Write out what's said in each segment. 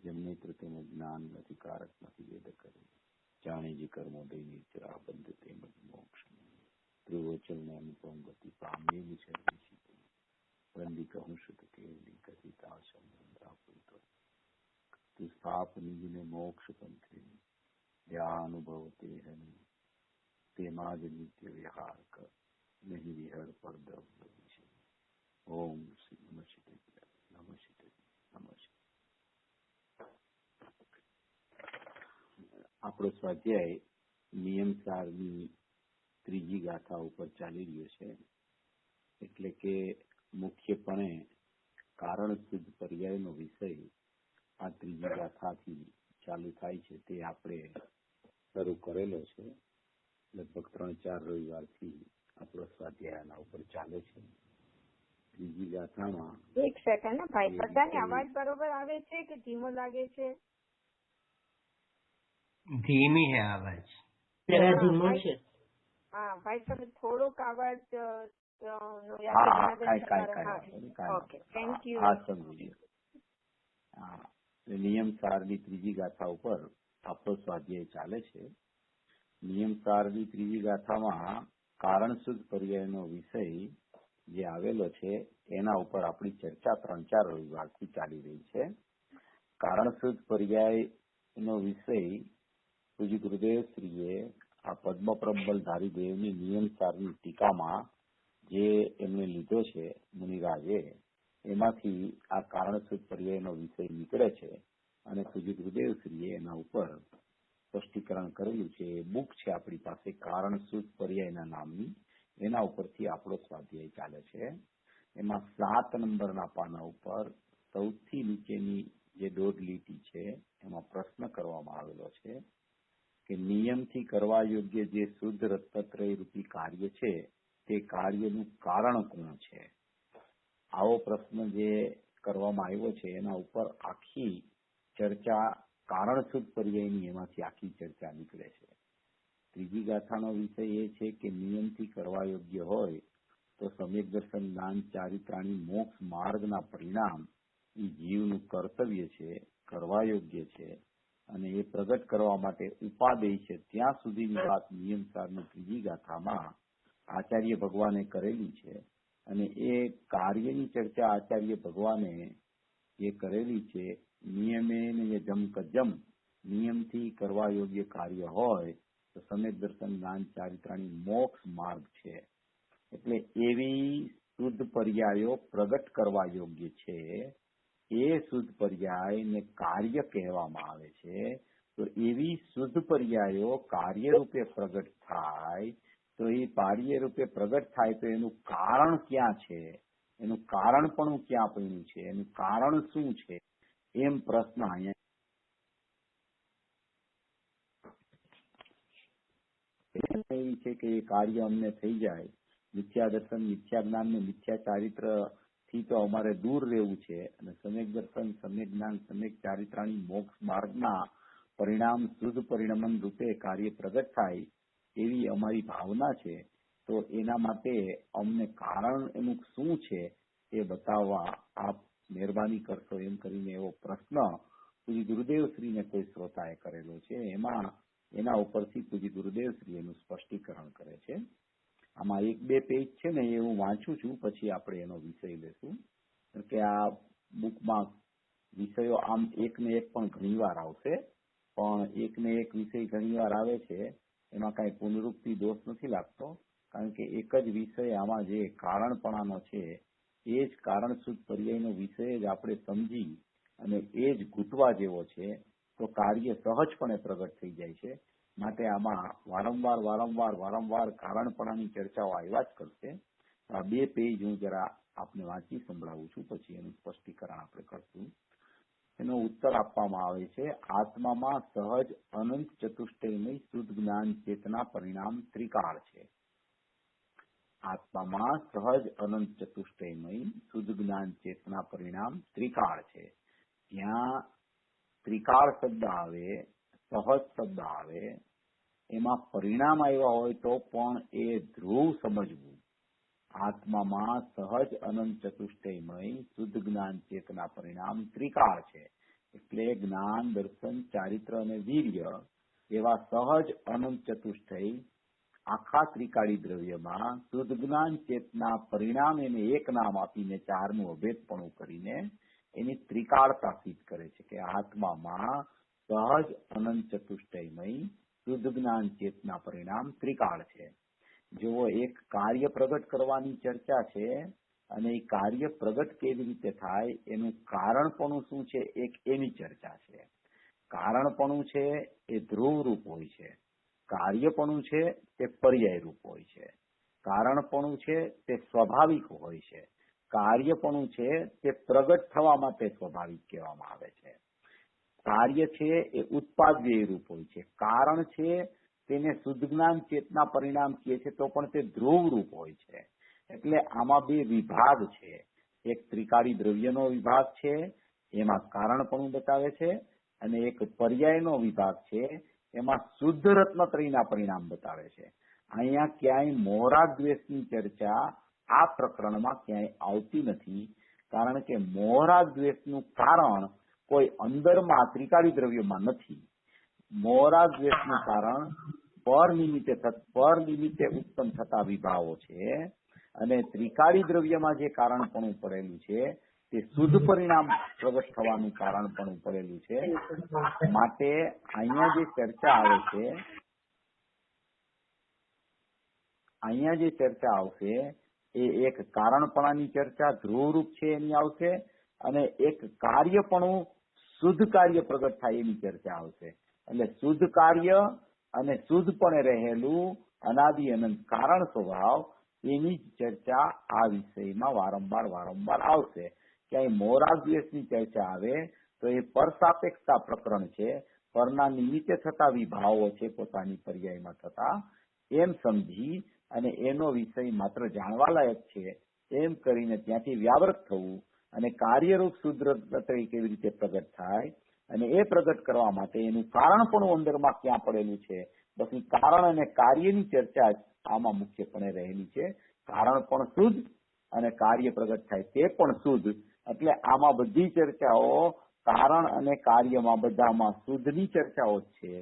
જેમ નેત્ર તેમજ જ્ઞાન નથી, કારક નથી વેદ કરે, જાણે જે કર્મો દૈનિક જરા બંધ તેમજ મોક્ષ ત્રિવચન ને અનુપમ ગતિ પામેલી છે વંદી કહું શુદ્ધ કેવલી કથિતા શબ્દ તું સ્થાપ નિજને મોક્ષ પંથે ધ્યાનુભવ તે હની તેમાં જ નિત્ય વિહાર કર નહીં વિહર પર દ્રવ્ય છે. ઓમ શ્રી નમઃ શિવાય નમઃ શિવાય નમઃ શિવાય. આપણો સ્વાધ્યાય નિયમ સારની ત્રીજી ગાથા ઉપર ચાલી રહ્યો છે. એટલે કે મુખ્યપણે કારણ શુદ્ધ પર્યાયનો વિષય આ ત્રીજી ગાથાથી ચાલુ થાય છે. તે આપણે શરૂ કરેલો છે. લગભગ 3-4 રવિવારથી આપણો સ્વાધ્યાય આના ઉપર ચાલે છે. ત્રીજી ગાથામાં એક સેકન્ડ ભાઈ, બધાને અવાજ બરોબર આવે છે કે ધીમો લાગે છે? ધીમી है आवाज, जरा धीमो છે. હા ભાઈ, તમે થોડોક અવાજ નિયમ સારની ત્રીજી ગાથા ઉપર આપણો સ્વાધ્યાય ચાલે છે. નિયમ સારની ત્રીજી ગાથામાં કારણ શુદ્ધ પર્યાયનો વિષય જે આવેલો છે એના ઉપર આપણી ચર્ચા 3-4 રવિવારથી ચાલી રહી છે. કારણ શુદ્ધ પર્યાયનો વિષય પૂજ્ય ગુરુદેવશ્રીએ આ પદ્મપ્રબલધારી દેવની નિયમ સારની ટીકામાં જે એમણે લીધો છે મુનિરાજે, એમાંથી આ કારણ શુદ્ધ પર્યાયનો વિષય નીકળે છે અને પૂજ્ય ગુરુદેવશ્રીએ એના ઉપર સ્પષ્ટીકરણ કરેલું છે. એ બુક છે આપણી પાસે કારણ શુદ્ધ પર્યાયના નામની, એના ઉપરથી આપણો સ્વાધ્યાય ચાલે છે. એમાં 7 નંબરના પાના ઉપર સૌથી નીચેની જે 1.5 લીટી છે એમાં પ્રશ્ન કરવામાં આવેલો છે કે નિયમથી કરવા યોગ્ય જે શુદ્ધ રત્નત્રય રૂપી કાર્ય છે તે કાર્યનું કારણ કોણ છે? આવો પ્રશ્ન જે કરવામાં આવ્યો છે એના ઉપર આખી ચર્ચા કારણ શુદ્ધ પર્યાયની એમાંથી આખી ચર્ચા નીકળે છે. ત્રીજી ગાથાનો વિષય એ છે કે નિયમથી કરવા યોગ્ય હોય તો સમ્યક દર્શન જ્ઞાન ચારિત્રાણી મોક્ષ માર્ગના પરિણામ એ જીવનું કર્તવ્ય છે, કરવા યોગ્ય છે અને એ પ્રગટ કરવા માટે ઉપાદેય છે. ત્યાં સુધીની વાત નિયમ સારની ત્રીજી ગાથામાં આચાર્ય ભગવાને કરેલી છે અને એ કાર્યની ચર્ચા આચાર્ય ભગવાને જે કરેલી છે નિયમે જમ કજમ, નિયમથી કરવા યોગ્ય કાર્ય હોય તો સમ્યક દર્શન જ્ઞાન ચારિત્રાણી મોક્ષ માર્ગ છે. એટલે એવી શુદ્ધ પર્યાયો પ્રગટ કરવા યોગ્ય છે. એ શુદ્ધ પર્યાયને કાર્ય કહેવામાં આવે છે. તો એવી શુદ્ધ પર્યાયો કાર્ય રૂપે પ્રગટ થાય તો એ કાર્ય રૂપે પ્રગટ થાય તો એનું કારણ ક્યાં છે? એનું કારણ પણ ક્યાં પડ્યું છે? એનું કારણ શું છે? એમ પ્રશ્ન અહીંયા એવી છે કે એ કાર્ય અમને થઈ જાય, મિથ્યા દર્શન મિથ્યા જ્ઞાન ને મિથ્યા ચારિત્ર થી તો અમારે દૂર રહેવું છે અને સમ્યક દર્શન સમ્યક જ્ઞાન સમ્યક ચારિત્રાણી મોક્ષ માર્ગના પરિણામ શુદ્ધ પરિણમન રૂપે કાર્ય પ્રગટ થાય એવી અમારી ભાવના છે. તો એના માટે અમને કારણ એનું શું છે એ બતાવવા આપ મહેરબાની કરશો એમ કરીને એવો પ્રશ્ન પૂજ્ય ગુરુદેવશ્રીને કોઈ શ્રોતાએ કરેલો છે. એમાં એના ઉપરથી પૂજ્ય ગુરુદેવશ્રી એનું સ્પષ્ટીકરણ કરે છે. આમાં 1-2 પેજ છે ને એ હું વાંચું છું, પછી આપણે એનો વિષય લેશું. કે આ બુકમાં વિષયો આમ એકને એક પણ ઘણીવાર આવશે, પણ એકને એક વિષય ઘણીવાર આવે છે એમાં કાંઈ પુનરુક્તિ દોષ નથી લાગતો, કારણ કે એક જ વિષય આમાં જે કારણપણાનો છે એ જ કારણ શુદ્ધ પર્યાયનો વિષય જ આપણે સમજી અને એ જ ઘૂંટવા જેવો છે તો કાર્ય સહજપણે પ્રગટ થઈ જાય છે. માટે આમાં વારંવાર કારણપણાની ચર્ચાઓ આવ્યા જ કરશે. આ 2 પેજ હું જરા આપને વાંચી સંભળાવું છું, પછી એનું સ્પષ્ટીકરણ આપણે કરશું. એનો ઉત્તર આપવામાં આવે છે. આત્મામાં સહજ અનંત ચતુષ્ટયમય શુદ્ધ જ્ઞાન ચેતના પરિણામ ત્રિકાળ છે. આત્મામાં સહજ અનંત ચતુષ્ટયમય શુદ્ધ જ્ઞાન ચેતના પરિણામ ત્રિકાળ છે. જ્યાં ત્રિકાળ શબ્દ આવે, સહજ શબ્દ આવે, એમાં પરિણામ આવ્યા હોય તો પણ એ ધ્રુવ સમજવું. આત્મામાં સહજ અનંત ચતુષ્ટયમય શુદ્ધ જ્ઞાન ચેતના પરિણામ ત્રિકાળ છે. એટલે જ્ઞાન, દર્શન, ચારિત્ર અને વીર્ય એવા સહજ અનંત ચતુષ્ટય આખા ત્રિકાળી દ્રવ્યમાં શુદ્ધ જ્ઞાન ચેતના પરિણામ એને એક નામ આપીને ચારનું અભેદપણું કરીને એની ત્રિકાળતા સિદ્ધ કરે છે કે આત્મામાં સહજ અનંત ચતુષ્ટયમય શુદ્ધ જ્ઞાન ચેતના પરિણામ ત્રિકાળ છે. જો એક કાર્ય પ્રગટ કરવાની ચર્ચા છે અને એ કાર્ય પ્રગટ કેવી રીતે થાય એનું કારણપણું શું છે એક એની ચર્ચા છે. કારણપણું છે એ ધ્રુવ રૂપ હોય છે, કાર્યપણું છે તે પર્યાય રૂપ હોય છે. કારણપણું છે તે સ્વાભાવિક હોય છે, કાર્યપણું છે તે પ્રગટ થવા માટે સ્વાભાવિક કહેવામાં આવે છે. કાર્ય છે એ ઉત્પાદ્ય રૂપ હોય છે, કારણ છે તેને શુદ્ધ જ્ઞાન ચેતના પરિણામ કહે છે તો પણ તે ધ્રુવ રૂપ હોય છે. એટલે આમાં બે વિભાગ છે. એક ત્રિકાળી દ્રવ્યનો વિભાગ છે, એમાં કારણપણું બતાવે છે, અને એક પર્યાયનો વિભાગ છે, એમાં શુદ્ધ રત્નત્રયના પરિણામ બતાવે છે. અહીંયા ક્યાંય મોહરાગ દ્વેષની ચર્ચા આ પ્રકરણમાં ક્યાંય આવતી નથી, કારણ કે મોહરાગ દ્વેષનું કારણ કોઈ અંદરમાં ત્રિકાળી દ્રવ્યમાં નથી. મોહરાગ દ્વેષનું કારણ પર નિમિત્તે ઉત્પન્ન થતા વિભાવો છે, અને ત્રિકાળી દ્રવ્યમાં જે કારણપણું પડેલું છે તે શુદ્ધ પરિણામ પ્રગટ થવાનું કારણપણું પડેલું છે. માટે અહીંયા જે ચર્ચા આવશે એ એક કારણપણાની ચર્ચા ધ્રુવરૂપ છે એની આવશે, અને એક કાર્યપણું શુદ્ધ કાર્ય પ્રગટ થાય એની ચર્ચા આવશે. એટલે શુદ્ધ કાર્ય અને શુદ્ધપણે રહેલું અનાદિ અનંત કારણ સ્વભાવ એની જ ચર્ચા આ વિષયમાં વારંવાર આવશે. ક્યાંય મોહરાગ દ્વેષની ચર્ચા આવે તો એ પરસાપેક્ષતા પ્રકરણ છે, પરના નિમિત્તે થતા વિભાવો છે પોતાની પર્યાયમાં થતા, એમ સમજી અને એનો વિષય માત્ર જાણવાલાયક છે એમ કરીને ત્યાંથી વ્યાવૃત થવું અને કાર્યરૂપ શુદ્ધ રત્નત્રય કેવી રીતે પ્રગટ થાય અને એ પ્રગટ કરવા માટે એનું કારણ પણ અંદરમાં ક્યાં પડેલું છે. બસ કારણ અને કાર્યની ચર્ચા આમાં મુખ્યપણે રહેલી છે. કારણ પણ શુદ્ધ અને કાર્ય પ્રગટ થાય તે પણ શુદ્ધ. એટલે આમાં બધી ચર્ચાઓ કારણ અને કાર્યમાં બધામાં શુદ્ધની ચર્ચાઓ જ છે.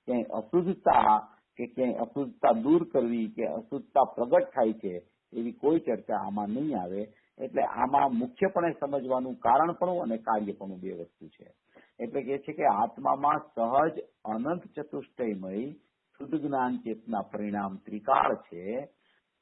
ક્યાંય અશુદ્ધતા કે ક્યાંય અશુદ્ધતા દૂર કરવી કે અશુદ્ધતા પ્રગટ થાય છે એવી કોઈ ચર્ચા આમાં નહીં આવે. એટલે આમાં મુખ્યપણે સમજવાનું કારણપણું અને કાર્યપણું બે વસ્તુ છે. એટલે કે છે કે આત્મામાં સહજ અનંત ચતુષ્ટયમય શુદ્ધ જ્ઞાન ચેતના પરિણામ ત્રિકાળ છે,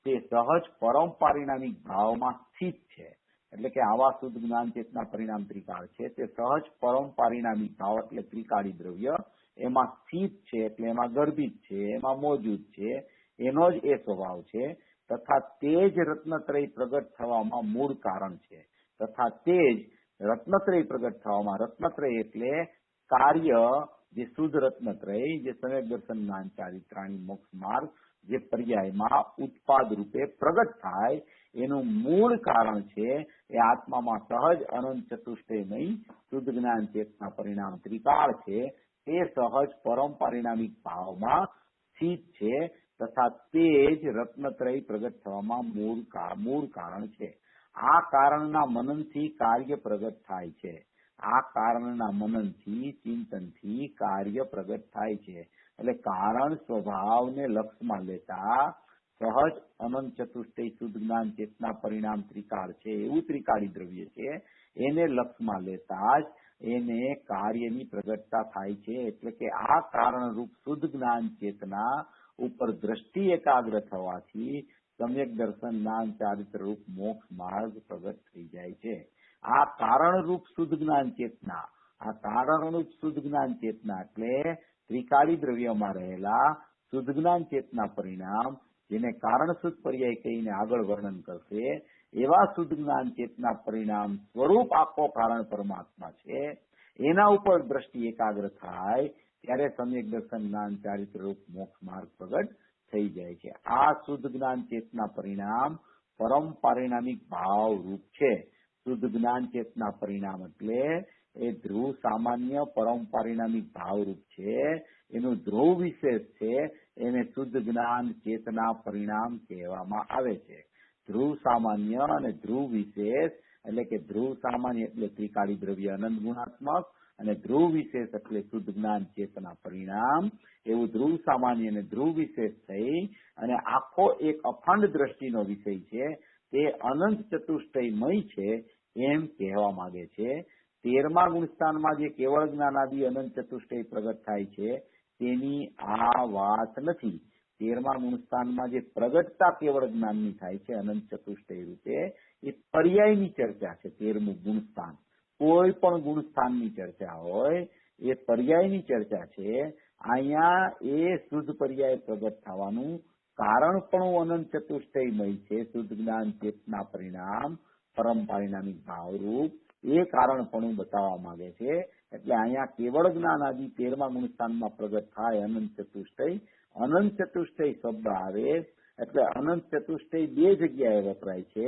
તે સહજ પરમ પારિણામિક ભાવમાં સ્થિત છે. એટલે કે આવા શુદ્ધ જ્ઞાન ચેતના પરિણામ ત્રિકાળ છે તે સહજ પરમ પારિણામિક ભાવ એટલે ત્રિકાળી દ્રવ્ય એમાં સ્થિત છે, એટલે એમાં ગર્ભિત છે, એમાં મોજૂદ છે, એનો જ એ સ્વભાવ છે. તથા તે જ રત્નત્રય પ્રગટ થવામાં મૂળ કારણ છે. તથા તે જ રત્નત્રય પ્રગટ થવામાં, રત્નત્રય એટલે કાર્ય જે શુદ્ધ રત્નત્રય જે સમ્યક દર્શન જ્ઞાન ચારિત્રાણી મોક્ષ માર્ગ જે પર્યાયમાં ઉત્પાદ રૂપે પ્રગટ થાય એનું મૂળ કારણ છે એ આત્મામાં સહજ અનંત ચતુષ્ટયમય શુદ્ધ જ્ઞાન ચેતના પરિણામ ત્રિકાળ છે. તે સહજ પરમ પારિણામિક ભાવમાં સ્થિત છે, તથા તે જ રત્નત્રય પ્રગટ થવામાં મૂળ કારણ છે. આ કારણના મનનથી કાર્ય પ્રગટ થાય છે. આ કારણના મનનથી ચિંતનથી કાર્ય પ્રગટ થાય છે. એટલે કારણ સ્વભાવને લક્ષમાં લેતા સહજ અનંત ચતુષ્ટય શુદ્ધ જ્ઞાન ચેતના પરિણામ ત્રિકાળ છે એવું ત્રિકાળી દ્રવ્ય છે, એને લક્ષમાં લેતા જ એને કાર્યની પ્રગટતા થાય છે. એટલે કે આ કારણરૂપ શુદ્ધ જ્ઞાન ચેતના ઉપર દ્રષ્ટિ એકાગ્ર થવાથી સમ્યક દર્શન જ્ઞાન ચારિત્ર રૂપ મોક્ષ માર્ગ પ્રગટ થઈ જાય છે. આ કારણરૂપ શુદ્ધ જ્ઞાન ચેતના, આ કારણરૂપ શુદ્ધ જ્ઞાન ચેતના એટલે ત્રિકાળી દ્રવ્યમાં રહેલા શુદ્ધ જ્ઞાન ચેતના પરિણામ જેને કારણ શુદ્ધ પર્યાય કહીને આગળ વર્ણન કરશે એવા શુદ્ધ જ્ઞાન ચેતના પરિણામ સ્વરૂપ આખો કારણ પરમાત્મા છે. એના ઉપર દ્રષ્ટિ એકાગ્ર થાય ત્યારે સમ્યક દર્શન જ્ઞાન ચારિત્ર રૂપ મોક્ષ માર્ગ પ્રગટ થઈ જાય છે. આ શુદ્ધ જ્ઞાન ચેતના પરિણામ પરમ પારિણામિક ભાવ રૂપ છે. શુદ્ધ જ્ઞાન ચેતના પરિણામ એટલે એ ધ્રુવ સામાન્ય પરમ પારિણામિક ભાવ રૂપ છે. એનું ધ્રુવ વિશેષ છે, એને શુદ્ધ જ્ઞાન ચેતના પરિણામ કહેવામાં આવે છે. ધ્રુવ સામાન્ય અને ધ્રુવ વિશેષ એટલે કે ધ્રુવ સામાન્ય એટલે ત્રિકાળી દ્રવ્ય અનંત ગુણાત્મક અને ધ્રુવ વિશેષ એટલે શુદ્ધ જ્ઞાન ચેતના પરિણામ. એવું ધ્રુવ સામાન્ય અને ધ્રુવ વિશેષ થઈ અને આખો એક અખંડ દ્રષ્ટિનો વિષય છે, તે અનંત ચતુષ્ટયમય છે એમ કહેવા માંગે છે. 13મા ગુણસ્થાનમાં જે કેવળ જ્ઞાનાદિ અનંત ચતુષ્ટય પ્રગટ થાય છે તેની આ વાત નથી. 13મા ગુણસ્થાનમાં જે પ્રગટતા કેવળ જ્ઞાનની થાય છે અનંત ચતુષ્ટય રૂપે, એ પર્યાયની ચર્ચા છે. 13મું ગુણસ્થાન કોઈ પણ ગુણસ્થાનની ચર્ચા હોય એ પર્યાયની ચર્ચા છે. અહીંયા એ શુદ્ધ પર્યાય પ્રગટ થવાનું કારણ પણ અનંત ચતુષ્ટયમય છે. શુદ્ધ જ્ઞાન ચેતના પરિણામ પરમ પારિણામિક ભાવરૂપ એ કારણ પણ બતાવવા માંગે છે. એટલે અહીંયા કેવળ જ્ઞાન આદિ 13મા ગુણસ્થાનમાં પ્રગટ થાય અનંત ચતુષ્ટય. અનંત ચતુષ્ટય શબ્દ આવે એટલે અનંત ચતુષ્ટય બે જગ્યાએ વપરાય છે.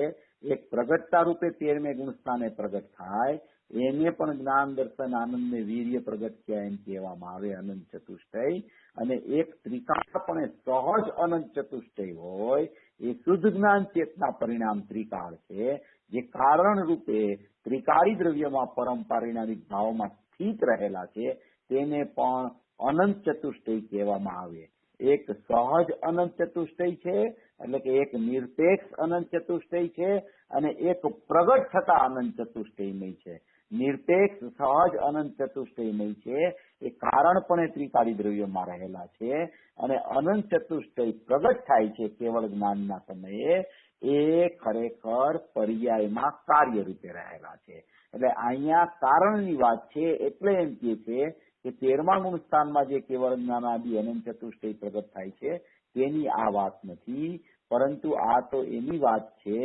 એક પ્રગટતા રૂપે 13મે ગુણસ્થાને પ્રગટ થાય, એને પણ જ્ઞાન દર્શન આનંદ ને વીર્ય પ્રગટ થયા એમ કહેવામાં આવે અનંત ચતુષ્ટય. અને એક ત્રિકાળપણે સહજ અનંત ચતુષ્ટય હોય એ શુદ્ધ જ્ઞાન ચેતના પરિણામ ત્રિકાળ છે, જે કારણ રૂપે ત્રિકાળી દ્રવ્યમાં પરમ પારિણામિક ભાવમાં સ્થિત રહેલા છે, તેને પણ અનંત ચતુષ્ટય કહેવામાં આવે. એક સહજ અનંત ચતુષ્ટય છે એટલે કે એક નિરપેક્ષ અનંત ચતુષ્ટય છે, અને એક પ્રગટ થતા અનંત ચતુષ્ટયમય છે. નિરપેક્ષ સહજ અનંત ચતુષ્ટયમય છે એ કારણપણે ત્રિકાળી દ્રવ્યમાં રહેલા છે, અને અનંત ચતુષ્ટય પ્રગટ થાય છે કેવળ જ્ઞાનના સમયે એ ખરેખર પર્યાયમાં કાર્ય રૂપે રહેલા છે. એટલે અહીંયા કારણની વાત છે, એટલે એમ કે છે કે 13મા ગુણસ્થાનમાં જે કેવળ જ્ઞાન આદિ અનંત ચતુષ્ટય પ્રગટ થાય છે તેની આ વાત નથી, પરંતુ આ તો એની વાત છે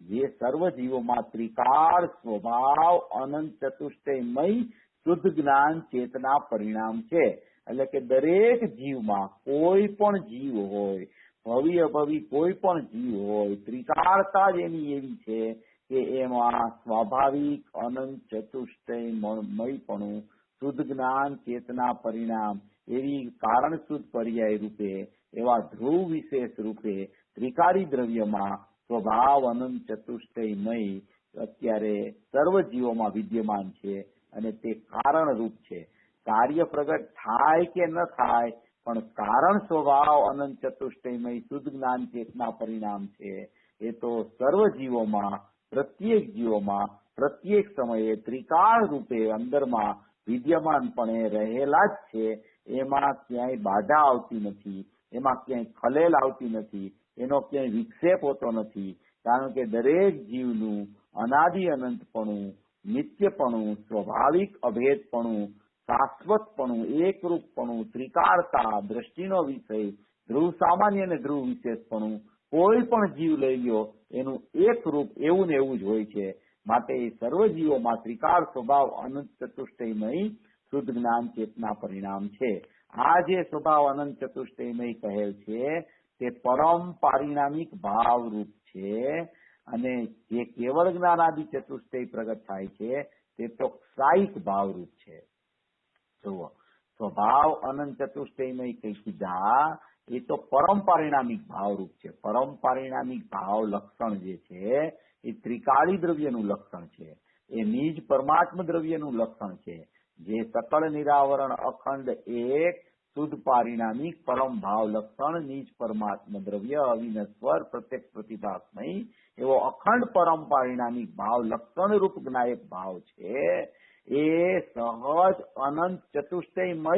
જે સર્વ જીવોમાં ત્રિકાળ સ્વભાવ અનંત ચતુષ્ટયમય શુદ્ધ જ્ઞાન ચેતના પરિણામ છે. એટલે કે દરેક જીવમાં કોઈ પણ જીવ હોય, ભવી અભવી કોઈ પણ જીવ હોય, ત્રિકાળતા જ એની એવી છે કે એમાં સ્વાભાવિક અનંત ચતુષ્ટયમયપણું શુદ્ધ જ્ઞાન ચેતના પરિણામ એવી કારણ શુદ્ધ પર્યાય રૂપે એવા ધ્રુવ વિશેષ રૂપે ત્રિકાળી દ્રવ્યમાં સ્વભાવ અનંત ચતુષ્ટયમય અત્યારે સર્વ જીવોમાં વિદ્યમાન છે, અને તે કારણ રૂપ છે. કાર્ય પ્રગટ થાય કે ન થાય, પણ કારણ સ્વભાવ અનંત ચતુષ્ટયમય શુદ્ધ જ્ઞાન ચેતના પરિણામ છે. એ તો સર્વ જીવોમાં પ્રત્યેક જીવોમાં પ્રત્યેક સમયે ત્રિકાળ રૂપે અંદરમાં વિદ્યમાનપણે રહેલા જ છે. એમાં ક્યાંય બાધા આવતી નથી, એમાં ક્યાંય ખલેલ આવતી નથી, એનો ક્યાંય વિક્ષેપ હોતો નથી. કારણ કે દરેક જીવનું અનાદિ અનંતપણું, નિત્યપણું, સ્વાભાવિક અભેદપણું, શાશ્વતપણું, એકરૂપપણું, ત્રિકાળતા, દ્રષ્ટિનો વિષય, ધ્રુવ સામાન્ય અને ધ્રુવ વિશેષપણું કોઈ પણ જીવ લઈ લ્યો એનું એક રૂપ એવું ને એવું જ હોય છે. માટે સર્વ જીવોમાં ત્રિકાળ સ્વભાવ અનંત ચતુષ્ટયમય શુદ્ધ જ્ઞાન ચેતના પરિણામ છે. આ જે સ્વભાવ અનંત ચતુષ્ટયમય કહેલ છે તે પરમ પારિણામિક ભાવ રૂપ છે, અને જે કેવળ જ્ઞાન આદિ ચતુષ્ટય પ્રગટ થાય છે તે તો ક્ષાયિક ભાવ રૂપ છે. જુઓ, સ્વભાવ અનંત ચતુષ્ટયમય કઈ કીધા એ તો પરમ પારિણામિક ભાવ રૂપ છે. પરમ પારિણામિક ભાવ લક્ષણ જે છે એ ત્રિકાળી દ્રવ્યનું લક્ષણ છે, એ નિજ પરમાત્મ દ્રવ્યનું લક્ષણ છે. જે સકળ નિરાવરણ અખંડ એક શુદ્ધ પારિણામિક પરમ ભાવ લક્ષણ નિજ પરમાત્મ દ્રવ્ય અવિનશ્વર પ્રત્યક્ષ પ્રતિભાસમય એવો અખંડ પરમ પારિણામિક ભાવ લક્ષણ રૂપ જ્ઞાયક ભાવ છે. એ સહજ અનંત ચતુષ્ટયમય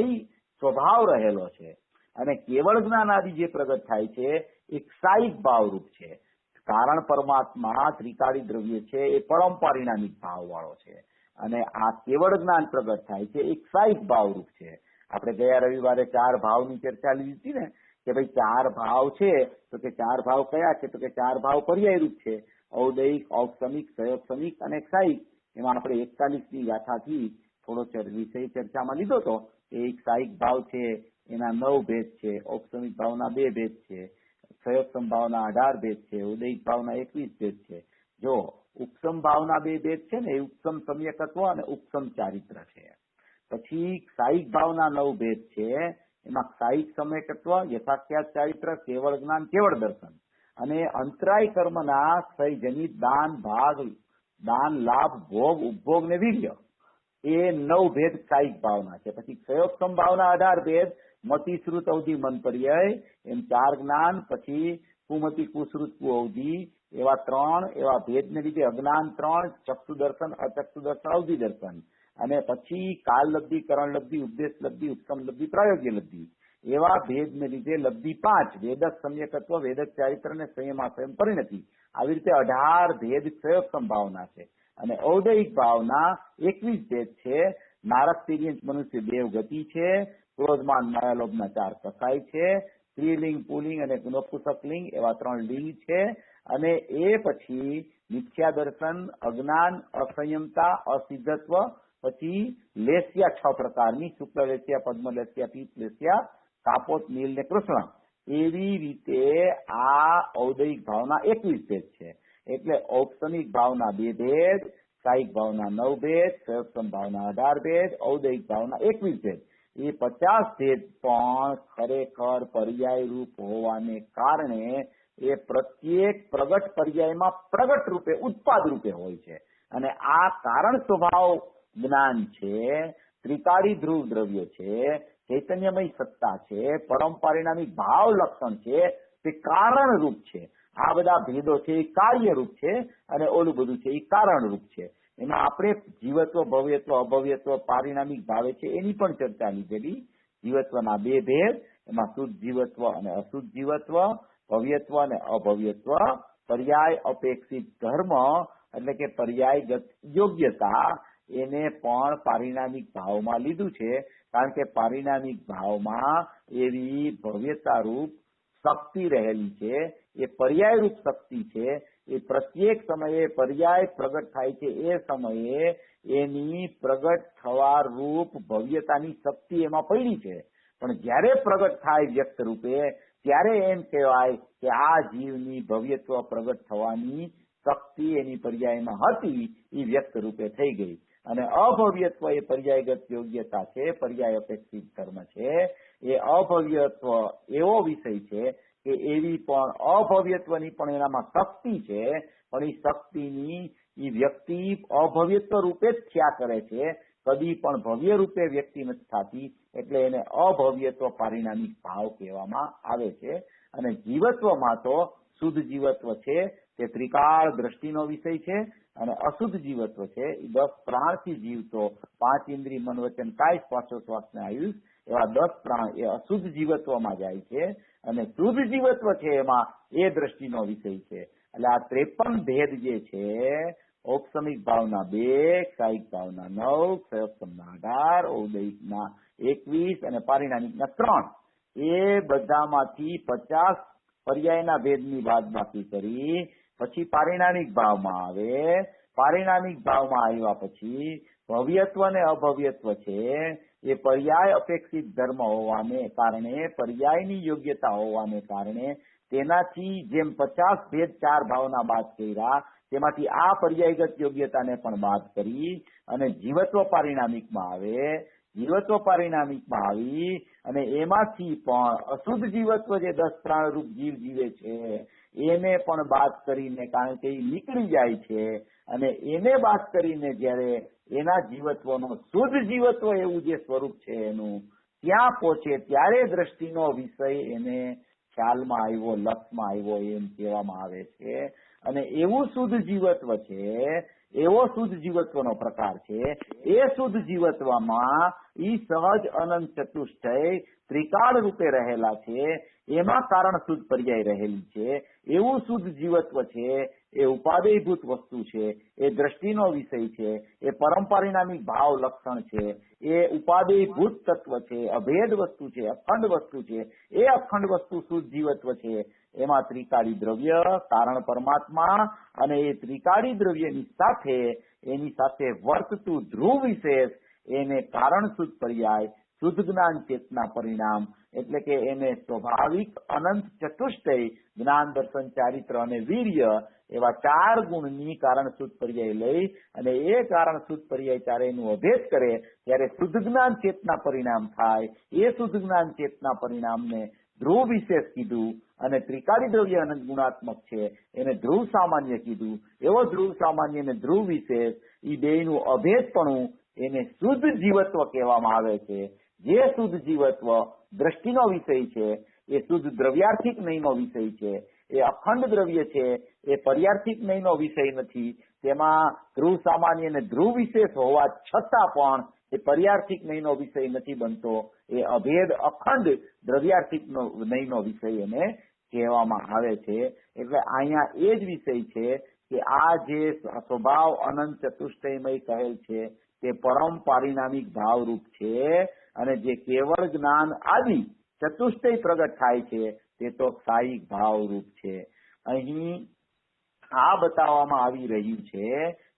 સ્વભાવ રહેલો છે, અને કેવળ જ્ઞાન આદિ જે પ્રગટ થાય છે એ ક્ષાયિક ભાવ રૂપ છે. કારણ પરમાત્મા ત્રિકાળી દ્રવ્ય છે એ પરમ પારિણામિક ભાવ વાળો છે, અને આ કેવળ જ્ઞાન પ્રગટ થાય છે એ ક્ષાયિક ભાવ રૂપ છે. આપણે ગયા રવિવારે 4 ભાવની ચર્ચા લીધી હતી ને કે ભાઈ 4 ભાવ છે, તો કે 4 ભાવ કયા છે, તો કે 4 ભાવ પર્યાય રૂપ છે, ઔદૈહિક, ઔપસમિક, સયોપસમિક અને ક્ષાયિક. એમાં આપણે 41ની ગાથાથી થોડો વિષય ચર્ચામાં લીધો હતો. એક ક્ષાયિક ભાવ છે એના 9 ભેદ છે, ઔપસમિક ભાવના 2 ભેદ છે, સયોપસમ ભાવના 18 ભેદ છે, ઉદયિક ભાવના 21 ભેદ છે. જો ઉપસમ ભાવના 2 ભેદ છે ને એ ઉપસમ સમ્યકત્વ અને ઉપસમ ચારિત્ર છે. પછી ક્ષાયિક ભાવના 9 ભેદ છે, એમાં ક્ષાયિક સમ્યકત્વ, યથાખ્યાત ચારિત્ર, કેવળ જ્ઞાન, કેવળ દર્શન, અને અંતરાય કર્મના ક્ષયજનિત દાન, ભાગ, દાન, લાભ, ભોગ, ઉપભોગ ને વીર્ય. એ 9 ભેદ કાયિક ભાવના છે. પછી ક્ષયોપ સંભાવના 18 ભેદ, મતિ શ્રુત અવધિ મન પર્યાય, એમ 4 જ્ઞાન. પછી કુમતિ કુશ્રુત કુ અવધિ, એવા 3 એવા ભેદને લીધે અજ્ઞાન 3, ચક્ષુ દર્શન, અચક્ષુ દર્શન, અવધિ દર્શન. અને પછી કાલ લબ્ધિ, કરણ લબ્ધિ, ઉપદેશ લબ્ધિ, ઉત્તમ લબ્ધિ, પ્રાયોગ્ય લબ્ધિ, એવા ભેદને લીધે લબ્ધિ 5, વેદક સમ્યકત્વ, વેદક ચારિત્ર અને સંયમાસયમ પરિણતિ. આવી રીતે 18 ભેદ ક્ષયોપ સંભાવના છે. અને ઔદયિક ભાવના 21 ભેદ છે. નારક તિર્યંચ મનુષ્ય દેવ ગતિ છે. ક્રોધમાન માયાલોભના 4 કસાય છે. સ્ત્રીલિંગ, પુલિંગ અને નપુંસકલિંગ એવા 3 લિંગ છે. અને એ પછી મિથ્યા દર્શન, અજ્ઞાન, અસંયમતા, અસિદ્ધત્વ, પછી લેસ્યા 6 પ્રકારની, શુક્લ લેસ્યા, પદ્મ લેસ્યા, પીત લેસ્યા, કાપોત, નીલ ને કૃષ્ણ. એવી રીતે આ ઔદયિક ભાવના 21 ભેદ છે. એટલે ઔપસમિક ભાવના 2 ભેદ, કાયિક ભાવના 9 ભેદ, ક્ષયોપ ભાવના 18 ભેદ, ઔદયિક ભાવના 21 ભેદ. એ 50 ભેદ પણ ખરેખર પર્યાય રૂપ હોવાને કારણે એ પ્રત્યેક પ્રગટ પર્યાયમાં પ્રગટ રૂપે, ઉત્પાદ રૂપે હોય છે. અને આ કારણ સ્વભાવ જ્ઞાન છે, ત્રિકાળી ધ્રુવ દ્રવ્ય છે, ચૈતન્યમય સત્તા છે, પરમ પરિણામી ભાવ લક્ષણ છે, તે કારણ રૂપ છે. આ બધા ભેદો છે એ કાર્ય રૂપ છે, અને ઓલું બધું છે એ કારણ રૂપ છે. એમાં આપણે જીવત્વ, ભવ્યત્વ, અભવ્યત્વ, પારિણામિક ભાવે છે એની પણ ચર્ચા લીધેલી. જીવત્વના 2 ભેદ, એમાં શુદ્ધ જીવત્વ અને અશુદ્ધ જીવત્વ, ભવ્યત્વ અને અભવ્યત્વ, પર્યાય અપેક્ષિત ધર્મ એટલે કે પર્યાયગત યોગ્યતા, એને પણ પારિણામિક ભાવમાં લીધું છે. કારણ કે પારિણામિક ભાવમાં એવી ભવ્યતા રૂપ શક્તિ રહેલી છે. એ પર્યાય રૂપ શક્તિ છે. એ પ્રત્યેક સમયે પર્યાય પ્રગટ થાય છે એ સમયે એની પ્રગટ થવા રૂપ ભવ્યતાની શક્તિ એમાં પડી છે. પણ જ્યારે પ્રગટ થાય વ્યક્ત રૂપે, ત્યારે એમ કહેવાય કે આ જીવની ભવ્યત્વ પ્રગટ થવાની શક્તિ એની પર્યાયમાં હતી, એ વ્યક્ત રૂપે થઈ ગઈ. અને અભવ્યત્વ એ પર્યાયગત યોગ્યતા છે, પર્યાય અપેક્ષિત ધર્મ છે. એ અભવ્યત્વ એવો વિષય છે કે એવી પણ અભવ્યત્વની પણ એનામાં શક્તિ છે, પણ એ શક્તિની એ વ્યક્તિ અભવ્યત્વ રૂપે જ થયા કરે છે, કદી પણ ભવ્ય રૂપે વ્યક્તિ નથી થતી. એટલે એને અભવ્યત્વ પારિણામિક ભાવ કહેવામાં આવે છે. અને જીવત્વમાં તો શુદ્ધ જીવત્વ છે તે ત્રિકાળ દ્રષ્ટિનો વિષય છે, અને અશુદ્ધ જીવત્વ છે એ 10 પ્રાણથી જીવતો, 5 ઇન્દ્રિય, મન, વચન, કાય, શ્વાસોશ્વાસ ને આયુષ, એવા 10 પ્રાણ એ અશુદ્ધ જીવત્વમાં જાય છે. અને શુદ્ધ જીવત્વ છે એમાં એ દ્રષ્ટિનો વિષય છે. એટલે આ 53 ભેદ જે છે, ઔપસમિક ભાવના 2, કાયિક ભાવના 9, ક્ષયોપસમના 18, ઔદયિકના 21 અને પારિણામિકના 3, એ બધામાંથી 50 પર્યાયના ભેદની બાદબાકી કરી પછી પારિણામિક ભાવમાં આવે. પારિણામિક ભાવમાં આવ્યા પછી ભવ્યત્વ અને અભવ્યત્વ છે એ પર્યાય અપેક્ષિત ધર્મ હોવાને કારણે, પર્યાયની યોગ્યતા હોવાને કારણે, તેનાથી જેમ 50 ભેદ 4 ભાવના બાદ કર્યા, તેમાંથી આ પર્યાયગત યોગ્યતાને પણ બાદ કરી અને જીવત્વ પારિણામિકમાં આવે. જીવત્વ પારિણામિકમાં આવી અને એમાંથી પણ અશુદ્ધ જીવત્વ જે 10 પ્રાણ રૂપ જીવ જીવે છે એને પણ બાદ કરીને, કારણ કે એ નીકળી જાય છે, અને એને બાદ કરીને જ્યારે એના જીવત્વનો શુદ્ધ જીવત્વ એવું જે સ્વરૂપ છે એનું ત્યાં પહોંચે, ત્યારે દ્રષ્ટિનો વિષય એને ખ્યાલમાં આવ્યો, લક્ષમાં આવ્યો એમ કહેવામાં આવે છે. અને એવું શુદ્ધ જીવત્વ છે, એવો શુદ્ધ જીવત્વનો પ્રકાર છે. એ શુદ્ધ જીવત્વમાં ઈ સહજ અનંત ચતુષ્ટય ત્રિકાળ રૂપે રહેલા છે, એમાં કારણ શુદ્ધ પર્યાય રહેલી છે. એવું શુદ્ધ જીવત્વ છે એ ઉપાદેયભૂત વસ્તુ છે, એ દ્રષ્ટિનો વિષય છે, એ પરંપરિણામિક ભાવ લક્ષણ છે, એ ઉપાદેયભૂત તત્વ છે, અભેદ વસ્તુ છે, અખંડ વસ્તુ છે. એ અખંડ વસ્તુ શુદ્ધ જીવત્વ છે. એમાં ત્રિકાળી દ્રવ્ય, કારણ પરમાત્મા, અને એ ત્રિકાળી દ્રવ્યની સાથે એની સાથે વર્તતું ધ્રુવ વિશેષ, એને કારણ શુદ્ધ પર્યાય, શુદ્ધ જ્ઞાન ચેતના પરિણામ, એટલે કે એને સ્વાભાવિક અનંત ચતુષ્ટય જ્ઞાન, દર્શન, ચારિત્ર અને વીર્ય એવા 4 ગુણની કારણ શુદ્ધ પર્યાય લઈ અને એ કારણ શુદ્ધ પર્યાય ચારેયનું અભેદ કરે ત્યારે શુદ્ધ જ્ઞાન ચેતના પરિણામ થાય. એ શુદ્ધ જ્ઞાન ચેતના પરિણામને ધ્રુવ વિશેષ કીધું, અને ત્રિકાળી દ્રવ્ય અનંત ગુણાત્મક છે એને ધ્રુવ સામાન્ય કીધું. એવો ધ્રુવ સામાન્ય અને ધ્રુવ વિશેષ એ બેયનું અભેદપણું એને શુદ્ધ જીવત્વ કહેવામાં આવે છે. જે શુદ્ધ જીવત્વ દ્રષ્ટિનો વિષય છે, એ શુદ્ધ દ્રવ્યાર્થિક નયનો વિષય છે, એ અખંડ દ્રવ્ય છે, એ પર્યાર્થિક નયનો વિષય નથી. તેમાં ધ્રુવ સામાન્ય અને ધ્રુવ વિશેષ હોવા છતાં પણ એ પર્યાર્થિક નયનો વિષય નથી બનતો. એ અભેદ અખંડ દ્રવ્યાર્થિક નયનો વિષય એને કહેવામાં આવે છે. એટલે અહીંયા એ જ વિષય છે કે આ જે સ્વભાવ અનંત ચતુષ્ટયમય કહેલ છે તે પરમ પારિણામિક ભાવરૂપ છે, અને જે કેવળ જ્ઞાન આદિ ચતુષ્ટય પ્રગટ થાય છે તે તો સાયિક ભાવરૂપ છે. અહીં આ બતાવવામાં આવી રહ્યું છે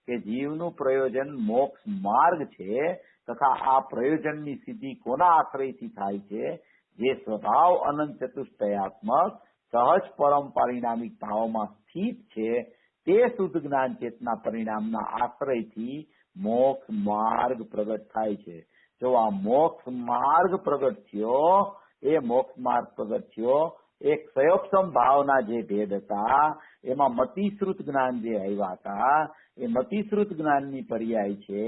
કે જીવનું પ્રયોજન મોક્ષ માર્ગ છે, તથા આ પ્રયોજનની સિદ્ધિ કોના આશ્રયથી થાય છે? જે સ્વભાવ અનંત ચતુષ્ટયાત્મક સહજ પરમ પારિણામિક ભાવમાં સ્થિત છે તે શુદ્ધ જ્ઞાન ચેતના પરિણામના આશ્રયથી મોક્ષ માર્ગ પ્રગટ થાય છે. જો આ મોક્ષ માર્ગ પ્રગટ થયો, એ મોક્ષ માર્ગ પ્રગટ થયો એક સંયોગક્ષમ ભાવના જે ભેદ હતા એમાં મતિશ્રુત જ્ઞાન જે આવ્યા હતા, એ મતિશ્રુત જ્ઞાનની પર્યાય છે,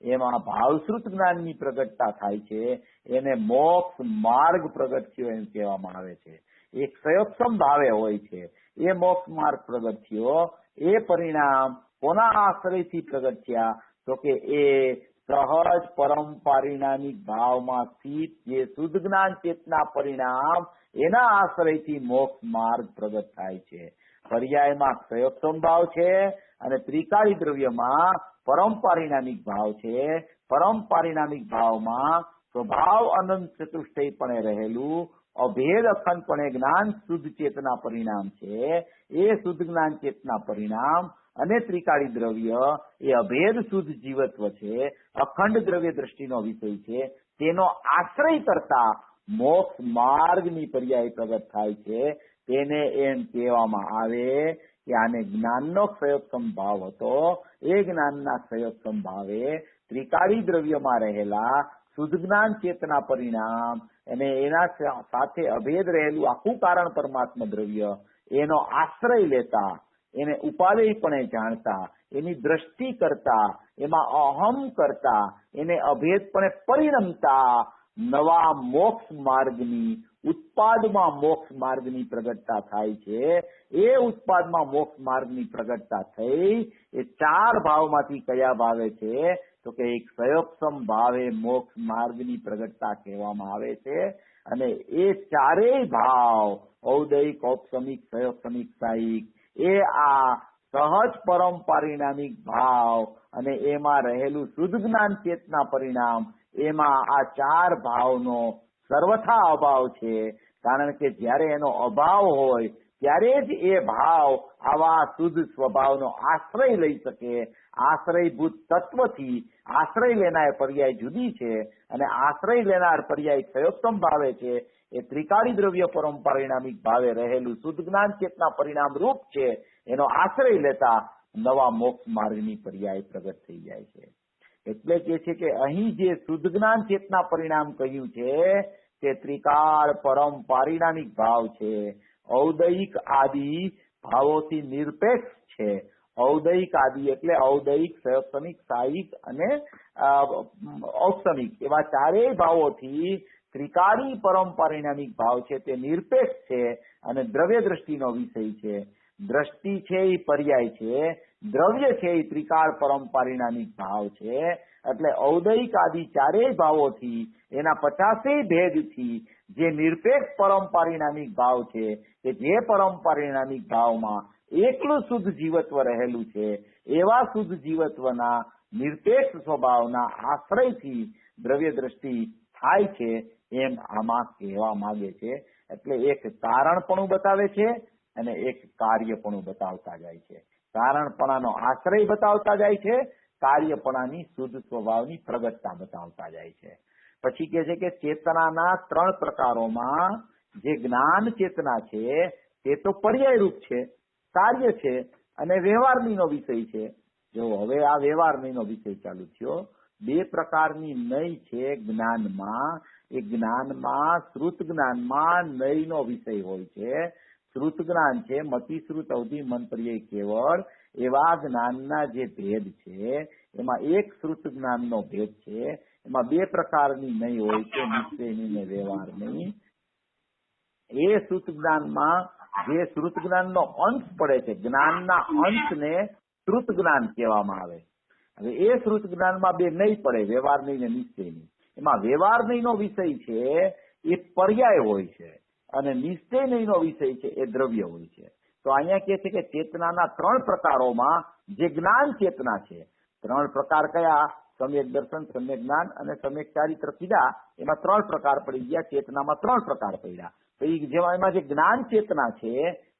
એમાં ભાવશ્રુત જ્ઞાનની પ્રગટતા થાય છે, એને મોક્ષ માર્ગ પ્રગટ થયો એમ કહેવામાં આવે છે. એક સંયોગક્ષમ ભાવે હોય છે એ મોક્ષ માર્ગ પ્રગટ થયો. એ પરિણામ કોના આશ્રયથી પ્રગટ થયા? તો કે એ સહજ પરમ પારિણામિક ભાવમાં સ્થિત જે શુદ્ધ જ્ઞાન ચેતના પરિણામ એના આશ્રયથી મોક્ષ માર્ગ પ્રગટ થાય છે. પર્યાયમાં સંયોગક્ષમ ભાવ છે અને ત્રિકાળી દ્રવ્યમાં પરમ પારિણામિક ભાવ છે. પરમ પારિણામિક ભાવમાં સ્વભાવ અનંત ચતુષ્ટયપણે રહેલું અભેદ અખંડપણે જ્ઞાન શુદ્ધ ચેતના પરિણામ છે. એ શુદ્ધ જ્ઞાન ચેતના પરિણામ અને ત્રિકાળી દ્રવ્ય એ અભેદ શુદ્ધ જીવત્વ છે, અખંડ દ્રવ્ય દ્રષ્ટિનો વિષય છે. તેનો આશ્રય કરતા મોક્ષ માર્ગની પર્યાય પ્રગટ થાય છે. તેને એમ કહેવામાં આવે કે આને જ્ઞાનનો ક્ષયોક્ષમ ભાવ હતો. એ જ્ઞાનના ક્ષયોક્ષમ ભાવે ત્રિકાળી દ્રવ્યમાં રહેલા શુદ્ધ જ્ઞાન ચેતના પરિણામ અને એના સાથે અભેદ રહેલું આખું કારણ પરમાત્મા દ્રવ્ય એનો આશ્રય લેતા, એને ઉપાદેયપણે જાણતા, એની દ્રષ્ટિ કરતા, એમાં અહમ કરતા, એને અભેદપણે પરિણમતા નવા મોક્ષ માર્ગની ઉત્પાદમાં મોક્ષ માર્ગની પ્રગટતા થાય છે. એ ઉત્પાદમાં મોક્ષ માર્ગની પ્રગટતા થઈ એ ચાર ભાવમાંથી કયા ભાવે છે? તો કે એક સંયોગક્ષમ ભાવે મોક્ષ માર્ગની પ્રગટતા કહેવામાં આવે છે. અને એ ચારેય ભાવ ઔદયિક, ઔપસમિક, સંયોગક્ષમિક, સાયિક એ આ સહજ પરમ પારિણામિક ભાવ અને એમાં રહેલું શુદ્ધ જ્ઞાન ચેતના પરિણામ, એમાં આ ચાર ભાવનો સર્વથા અભાવ છે. કારણ કે જ્યારે એનો અભાવ હોય ત્યારે જ એ ભાવ આવા શુદ્ધ સ્વભાવનો આશ્રય લઈ શકે. આશ્રયભૂત તત્વથી આશ્રય લેનાર પર્યાય જુદી છે, અને આશ્રય લેનાર પર્યાય સંયોગક્ષમ ભાવે છે. એ ત્રિકાળી દ્રવ્ય પરમ પારિણામિક ભાવે રહેલું શુદ્ધ જ્ઞાન ચેતના પરિણામ રૂપ છે. એનો આશ્રય લેતા નવા મોક્ષ માર્ગની પર્યાય પ્રગટ થઈ જાય છે. એટલે કે છે કે અહીં જે શુદ્ધ જ્ઞાન ચેતના પરિણામ કહ્યું છે તે ત્રિકાળ પરમ પારિણામિક ભાવ છે. ઔદયિક આદિ ભાવોથી નિરપેક્ષ છે. ઔદયિક આદિ એટલે ઔદયિક, સંયોગક્ષમિક, સાયિક અને ઔપસમિક એવા ચારેય ભાવોથી ત્રિકાળી પરમ પારિણામિક ભાવ છે તે નિરપેક્ષ છે અને દ્રવ્ય દ્રષ્ટિનો વિષય છે. દ્રષ્ટિ છે એ પર્યાય છે, દ્રવ્ય છે એ ત્રિકાળ પરમ પારિણામિક ભાવ છે. એટલે ઔદયિક આદિ ચારેય ભાવોથી એના 50 ભેદથી જે નિરપેક્ષ પરમ પારિણામિક ભાવ છે કે જે પરમ પારિણામિક ભાવમાં એકલું શુદ્ધ જીવત્વ રહેલું છે, એવા શુદ્ધ જીવત્વના નિરપેક્ષ સ્વભાવના આશ્રયથી દ્રવ્ય દ્રષ્ટિ થાય છે એમ આમાં કહેવા માંગે છે. એટલે એક કારણપણું બતાવે છે અને એક કાર્યપણું બતાવતા જાય છે. કારણપણાનો આશ્રય બતાવતા જાય છે, કાર્યપણાની શુદ્ધ સ્વભાવની પ્રગટતા બતાવતા જાય છે. પછી કે છે કે ચેતનાના 3 પ્રકારોમાં જે જ્ઞાન ચેતના છે તે તો પર્યાય રૂપ છે, કાર્ય છે અને વ્યવહારનીનો વિષય છે. જો હવે આ વ્યવહારનીનો વિષય ચાલુ થયો. 2 પ્રકારની નય છે જ્ઞાનમાં. એ જ્ઞાનમાં શ્રુત જ્ઞાનમાં નયનો વિષય હોય છે. શ્રુત જ્ઞાન છે મતિશ્રુત, અવધિ, મન, પર્યાય, કેવળ. એવા જ્ઞાનના જે ભેદ છે એમાં એક શ્રુત જ્ઞાનનો ભેદ છે, એમાં બે પ્રકારની નહીં હોય છે, નિશ્ચયની ને વ્યવહારની. એ શ્રુત જ્ઞાનમાં જે શ્રુત જ્ઞાનનો અંશ પડે છે, જ્ઞાનના અંશને શ્રુત જ્ઞાન કહેવામાં આવે. હવે એ શ્રુત જ્ઞાનમાં બે નહીં પડે, વ્યવહારની ને નિશ્ચયની. એમાં વ્યવહારનીનો વિષય છે એ પર્યાય હોય છે અને નિશ્ચયનીનો વિષય છે એ દ્રવ્ય હોય છે. તો અહીંયા કહે છે કે ચેતનાના ત્રણ પ્રકારોમાં જે જ્ઞાન ચેતના છે, ત્રણ પ્રકાર કયા? સમ્યક દર્શન, સમ્યક જ્ઞાન અને સમ્યક ચારિત્ર કીધા. એમાં ત્રણ પ્રકાર પડી ગયા, ચેતનામાં ત્રણ પ્રકાર પડ્યા. તો એમાં જે જ્ઞાન ચેતના છે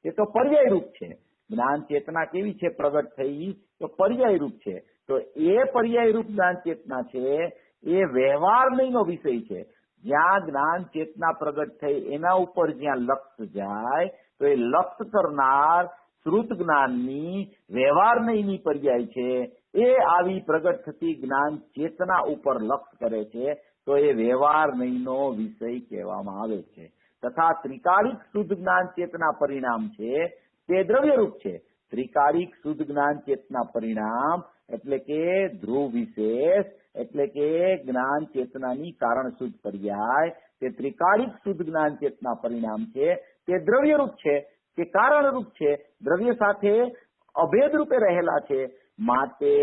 એ તો પર્યાય રૂપ છે. જ્ઞાન ચેતના કેવી છે પ્રગટ થઈ? તો પર્યાય રૂપ છે. તો એ પર્યાય રૂપ જ્ઞાન ચેતના છે એ વ્યવહારનીનો વિષય છે. જ્યાં જ્ઞાન ચેતના પ્રગટ થઈ એના ઉપર જ્યાં લક્ષ જાય તો એ લક્ષ કરનાર શ્રુત જ્ઞાનની વ્યવહારનીની પર્યાય છે. એ આવી પ્રગટ થતી જ્ઞાન ચેતના ઉપર લક્ષ કરે છે તો એ વ્યવહારનીનો વિષય કહેવામાં આવે છે. તથા ત્રિકાલિક શુદ્ધ જ્ઞાન ચેતના પરિણામ છે તે દ્રવ્યરૂપ છે. ત્રિકાલિક શુદ્ધ જ્ઞાન ચેતના પરિણામ એટલે કે ધ્રુવ વિશેષ એટલે કે જ્ઞાન ચેતનાની કારણ શુદ્ધ પર્યાય તે ત્રિકાલિક શુદ્ધ જ્ઞાન ચેતના પરિણામ છે તે દ્રવ્યરૂપ છે કે કારણરૂપ છે, દ્રવ્ય સાથે અભેદ રૂપે રહેલા છે. માટે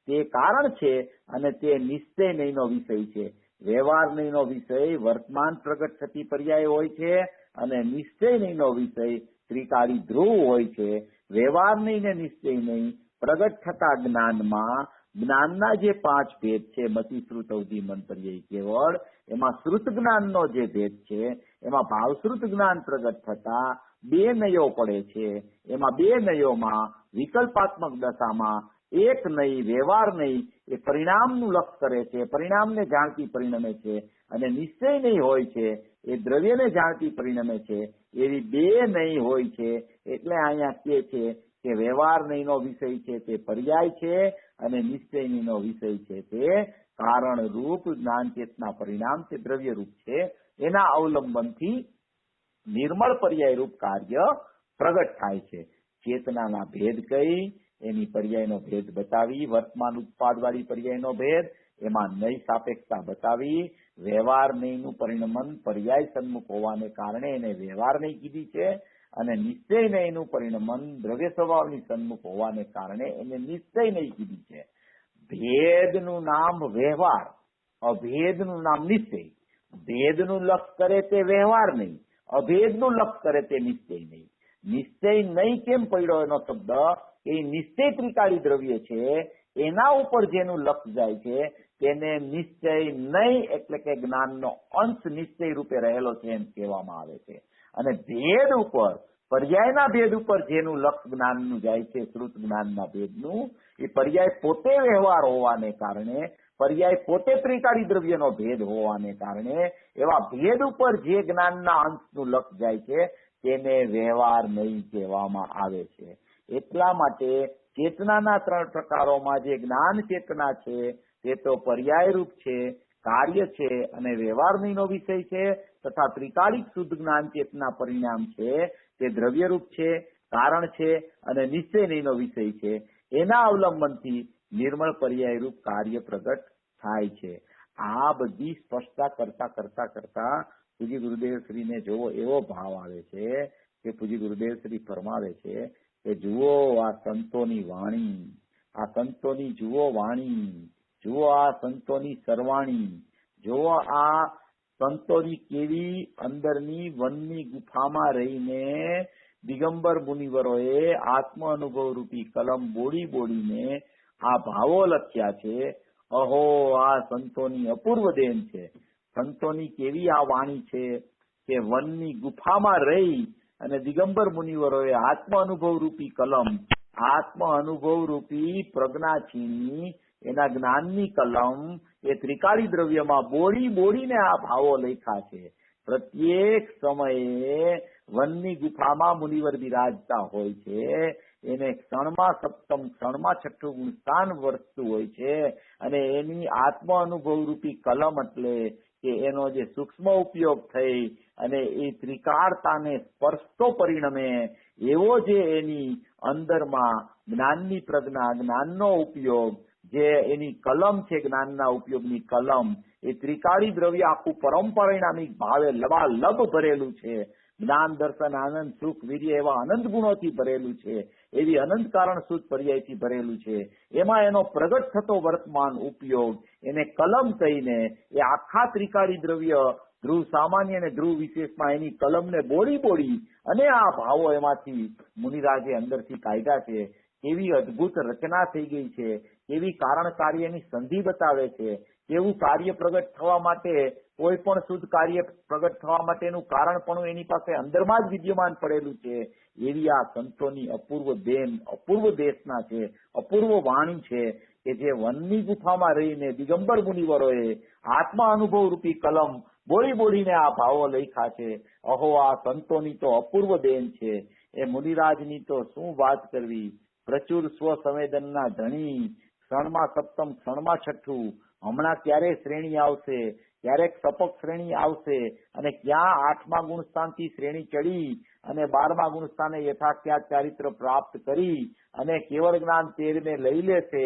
તે કારણ છે અને તે નિશ્ચય નહીંનો વિષય છે. વ્યવહાર નહીંનો વિષય વર્તમાન પ્રગટ થતી પર્યાય હોય છે અને નિશ્ચય નહીંનો વિષય ત્રિકાળી ધ્રુવ હોય છે. વ્યવહાર નહીં ને નિશ્ચય નહીં પ્રગટ થતા જ્ઞાનમાં જ્ઞાનના જે પાંચ ભેદ છે, મતિ, શ્રુત, અવધિ, મન, પર્યાય, કેવળ, એમાં શ્રુત જ્ઞાનનો જે ભેદ છે એમાં ભાવશ્રુત જ્ઞાન પ્રગટ થતા બે નયો પડે છે. એમાં બે નયોમાં વિકલ્પાત્મક દશામાં એક નહીં, વ્યવહાર નહીં એ પરિણામનું લક્ષ કરે છે, પરિણામને જાણતી પરિણમે છે, અને નિશ્ચય નહીં હોય છે એ દ્રવ્યને જાણતી પરિણમે છે. એવી બે નહીં હોય છે. એટલે અહીંયા કહે છે કે વ્યવહાર નહીંનો વિષય છે તે પર્યાય છે અને નિશ્ચય નહીંનો વિષય છે તે કારણ રૂપ જ્ઞાન ચેતના પરિણામ તે દ્રવ્ય રૂપ છે. એના અવલંબનથી નિર્મળ પર્યાય રૂપ કાર્ય પ્રગટ થાય છે. ચેતનાના ભેદ કઈ એની પર્યાયનો ભેદ બતાવી, વર્તમાન ઉત્પાદવાળી પર્યાયનો ભેદ, એમાં નય સાપેક્ષતા બતાવી, વ્યવહાર નહીંનું પરિણમન પર્યાય સન્મુખ હોવાને કારણે એને વ્યવહાર નહીં કીધી છે અને નિશ્ચય નહીંનું પરિણમન દ્રવ્ય સ્વભાવની સન્મુખ હોવાને કારણે એને નિશ્ચય નહીં કીધી છે. ભેદનું નામ વ્યવહાર, અભેદનું નામ નિશ્ચય. ભેદનું લક્ષ કરે તે વ્યવહાર નહીં, અભેદનું લક્ષ કરે તે નિશ્ચય નહીં. નિશ્ચય નહીં કેમ પડ્યો એનો શબ્દ? એ નિશ્ચય ત્રિકાળી દ્રવ્ય છે, એના ઉપર જેનું લક્ષ જાય છે તેને નિશ્ચય નહીં એટલે કે જ્ઞાનનો અંશ નિશ્ચય રૂપે રહેલો છે એમ કહેવામાં આવે છે. અને ભેદ ઉપર, પર્યાયના ભેદ ઉપર જેનું લક્ષ જ્ઞાનનું જાય છે, શ્રુત જ્ઞાનના ભેદનું, એ પર્યાય પોતે વ્યવહાર હોવાને કારણે, પર્યાય પોતે ત્રિકાળી દ્રવ્યનો ભેદ હોવાને કારણે એવા ભેદ ઉપર જે જ્ઞાનના અંશનું લક્ષ જાય છે તેને વ્યવહાર નહીં કહેવામાં આવે છે. એટલા માટે ચેતનાના ત્રણ પ્રકારોમાં જે જ્ઞાન ચેતના છે તે તો પર્યાય રૂપ છે, કાર્ય છે અને વ્યવહારનીનો વિષય છે. તથા ત્રિકાલિક શુદ્ધ જ્ઞાન ચેતના પરિણામ છે તે દ્રવ્યરૂપ છે, કારણ છે અને નિશ્ચયનીનો વિષય છે. એના અવલંબનથી નિર્મળ પર્યાય રૂપ કાર્ય પ્રગટ થાય છે. આ બધી સ્પષ્ટતા કરતા કરતા પૂજ્ય ગુરુદેવ શ્રીને જોવો એવો ભાવ આવે છે કે પૂજ્ય ગુરુદેવ શ્રી ફરમાવે છે કે જુઓ આ સંતોની વાણી, આ સંતોની જુઓ વાણી, જુઓ આ સંતોની સરવાણી, જુઓ આ સંતોની કેવી અંદરની વનની ગુફામાં રહીને દિગંબર મુનિવરોએ આત્મ અનુભવ રૂપી કલમ બોડી બોડીને આ ભાવો લખ્યા છે. અહો આ સંતોની અપૂર્વ દેન છે. સંતોની કેવી આ વાણી છે કે વનની ગુફામાં રહી અને દિગંબર મુનિવરોએ આત્મ અનુભવ રૂપી કલમ, આત્મ અનુભવ રૂપી પ્રજ્ઞા છીની એના જ્ઞાનની કલમ એ ત્રિકાળી દ્રવ્યમાં બોડી બોડીને આ ભાવો લખ્યા છે. પ્રત્યેક સમયે વનની ગુફામાં મુનિવર બિરાજતા હોય છે. એને ક્ષણમાં સપ્તમ, ક્ષણમાં છઠ્ઠું ગુણ સ્થાન વર્તતું હોય છે અને એની આત્મ અનુભવ રૂપી કલમ એટલે કે એનો જે સૂક્ષ્મ ઉપયોગ થઈ અને એ ત્રિકાળતાને સ્પર્શતો પરિણમે એવો જે એની અંદરમાં જ્ઞાનની પ્રજ્ઞા, જ્ઞાનનો ઉપયોગ, જે એની કલમ છે, જ્ઞાનના ઉપયોગની કલમ, એ ત્રિકાળી દ્રવ્ય આખું પરંપરિણામિક ભાવે લબાલબ ભરેલું છે. જ્ઞાન, દર્શન, આનંદ, સુખ, વીર્ય એવા અનંત ગુણોથી ભરેલું છે. એવી અનંત કારણ શુદ્ધ પર્યાયથી ભરેલું છે. એમાં એનો પ્રગટ થતો વર્તમાન ઉપયોગ, એને કલમ કહીને એ આખા ત્રિકાળી દ્રવ્ય ધ્રુવ સામાન્ય અને ધ્રુવ વિશેષમાં એની કલમને બોળી અને આ ભાવો એમાંથી મુનિરાજે અંદરથી કાઢ્યા છે. કેવી અદભુત રચના થઈ ગઈ છે, કેવી કારણ કાર્યની સંધિ બતાવે છે, કેવું કાર્ય પ્રગટ થવા માટે, કોઈ પણ શુદ્ધ કાર્ય પ્રગટ થવા માટેનું કારણ પણ એની પાસે અંદરમાં જ વિદ્યમાન પડેલું છે. એવી આ સંતોની અપૂર્વ દેન, અપૂર્વ દેશના છે, અપૂર્વ વાણી છે કે જે વનની ગુફામાં રહીને દિગંબર મુનિવરોએ આત્મા અનુભવ રૂપી કલમ બોળીને આ ભાવો લખ્યા છે. અહો, આ સંતોની તો અપૂર્વ દેન છે. એ મુનિરાજની તો શું વાત કરવી. પ્રચુર સ્વસંવેદનના ધણી, ક્ષણમાં સપ્તમ, ક્ષણમાં છઠ્ઠું, હમણાં ક્યારે શ્રેણી આવશે, ક્યારેક સપક શ્રેણી આવશે, અને ક્યાં 8મા ગુણસ્થાનથી શ્રેણી ચડી અને 12મા ગુણસ્થાને યથાખ્યાત ચારિત્ર પ્રાપ્ત કરી અને કેવળ જ્ઞાન 13ને લઈ લેશે.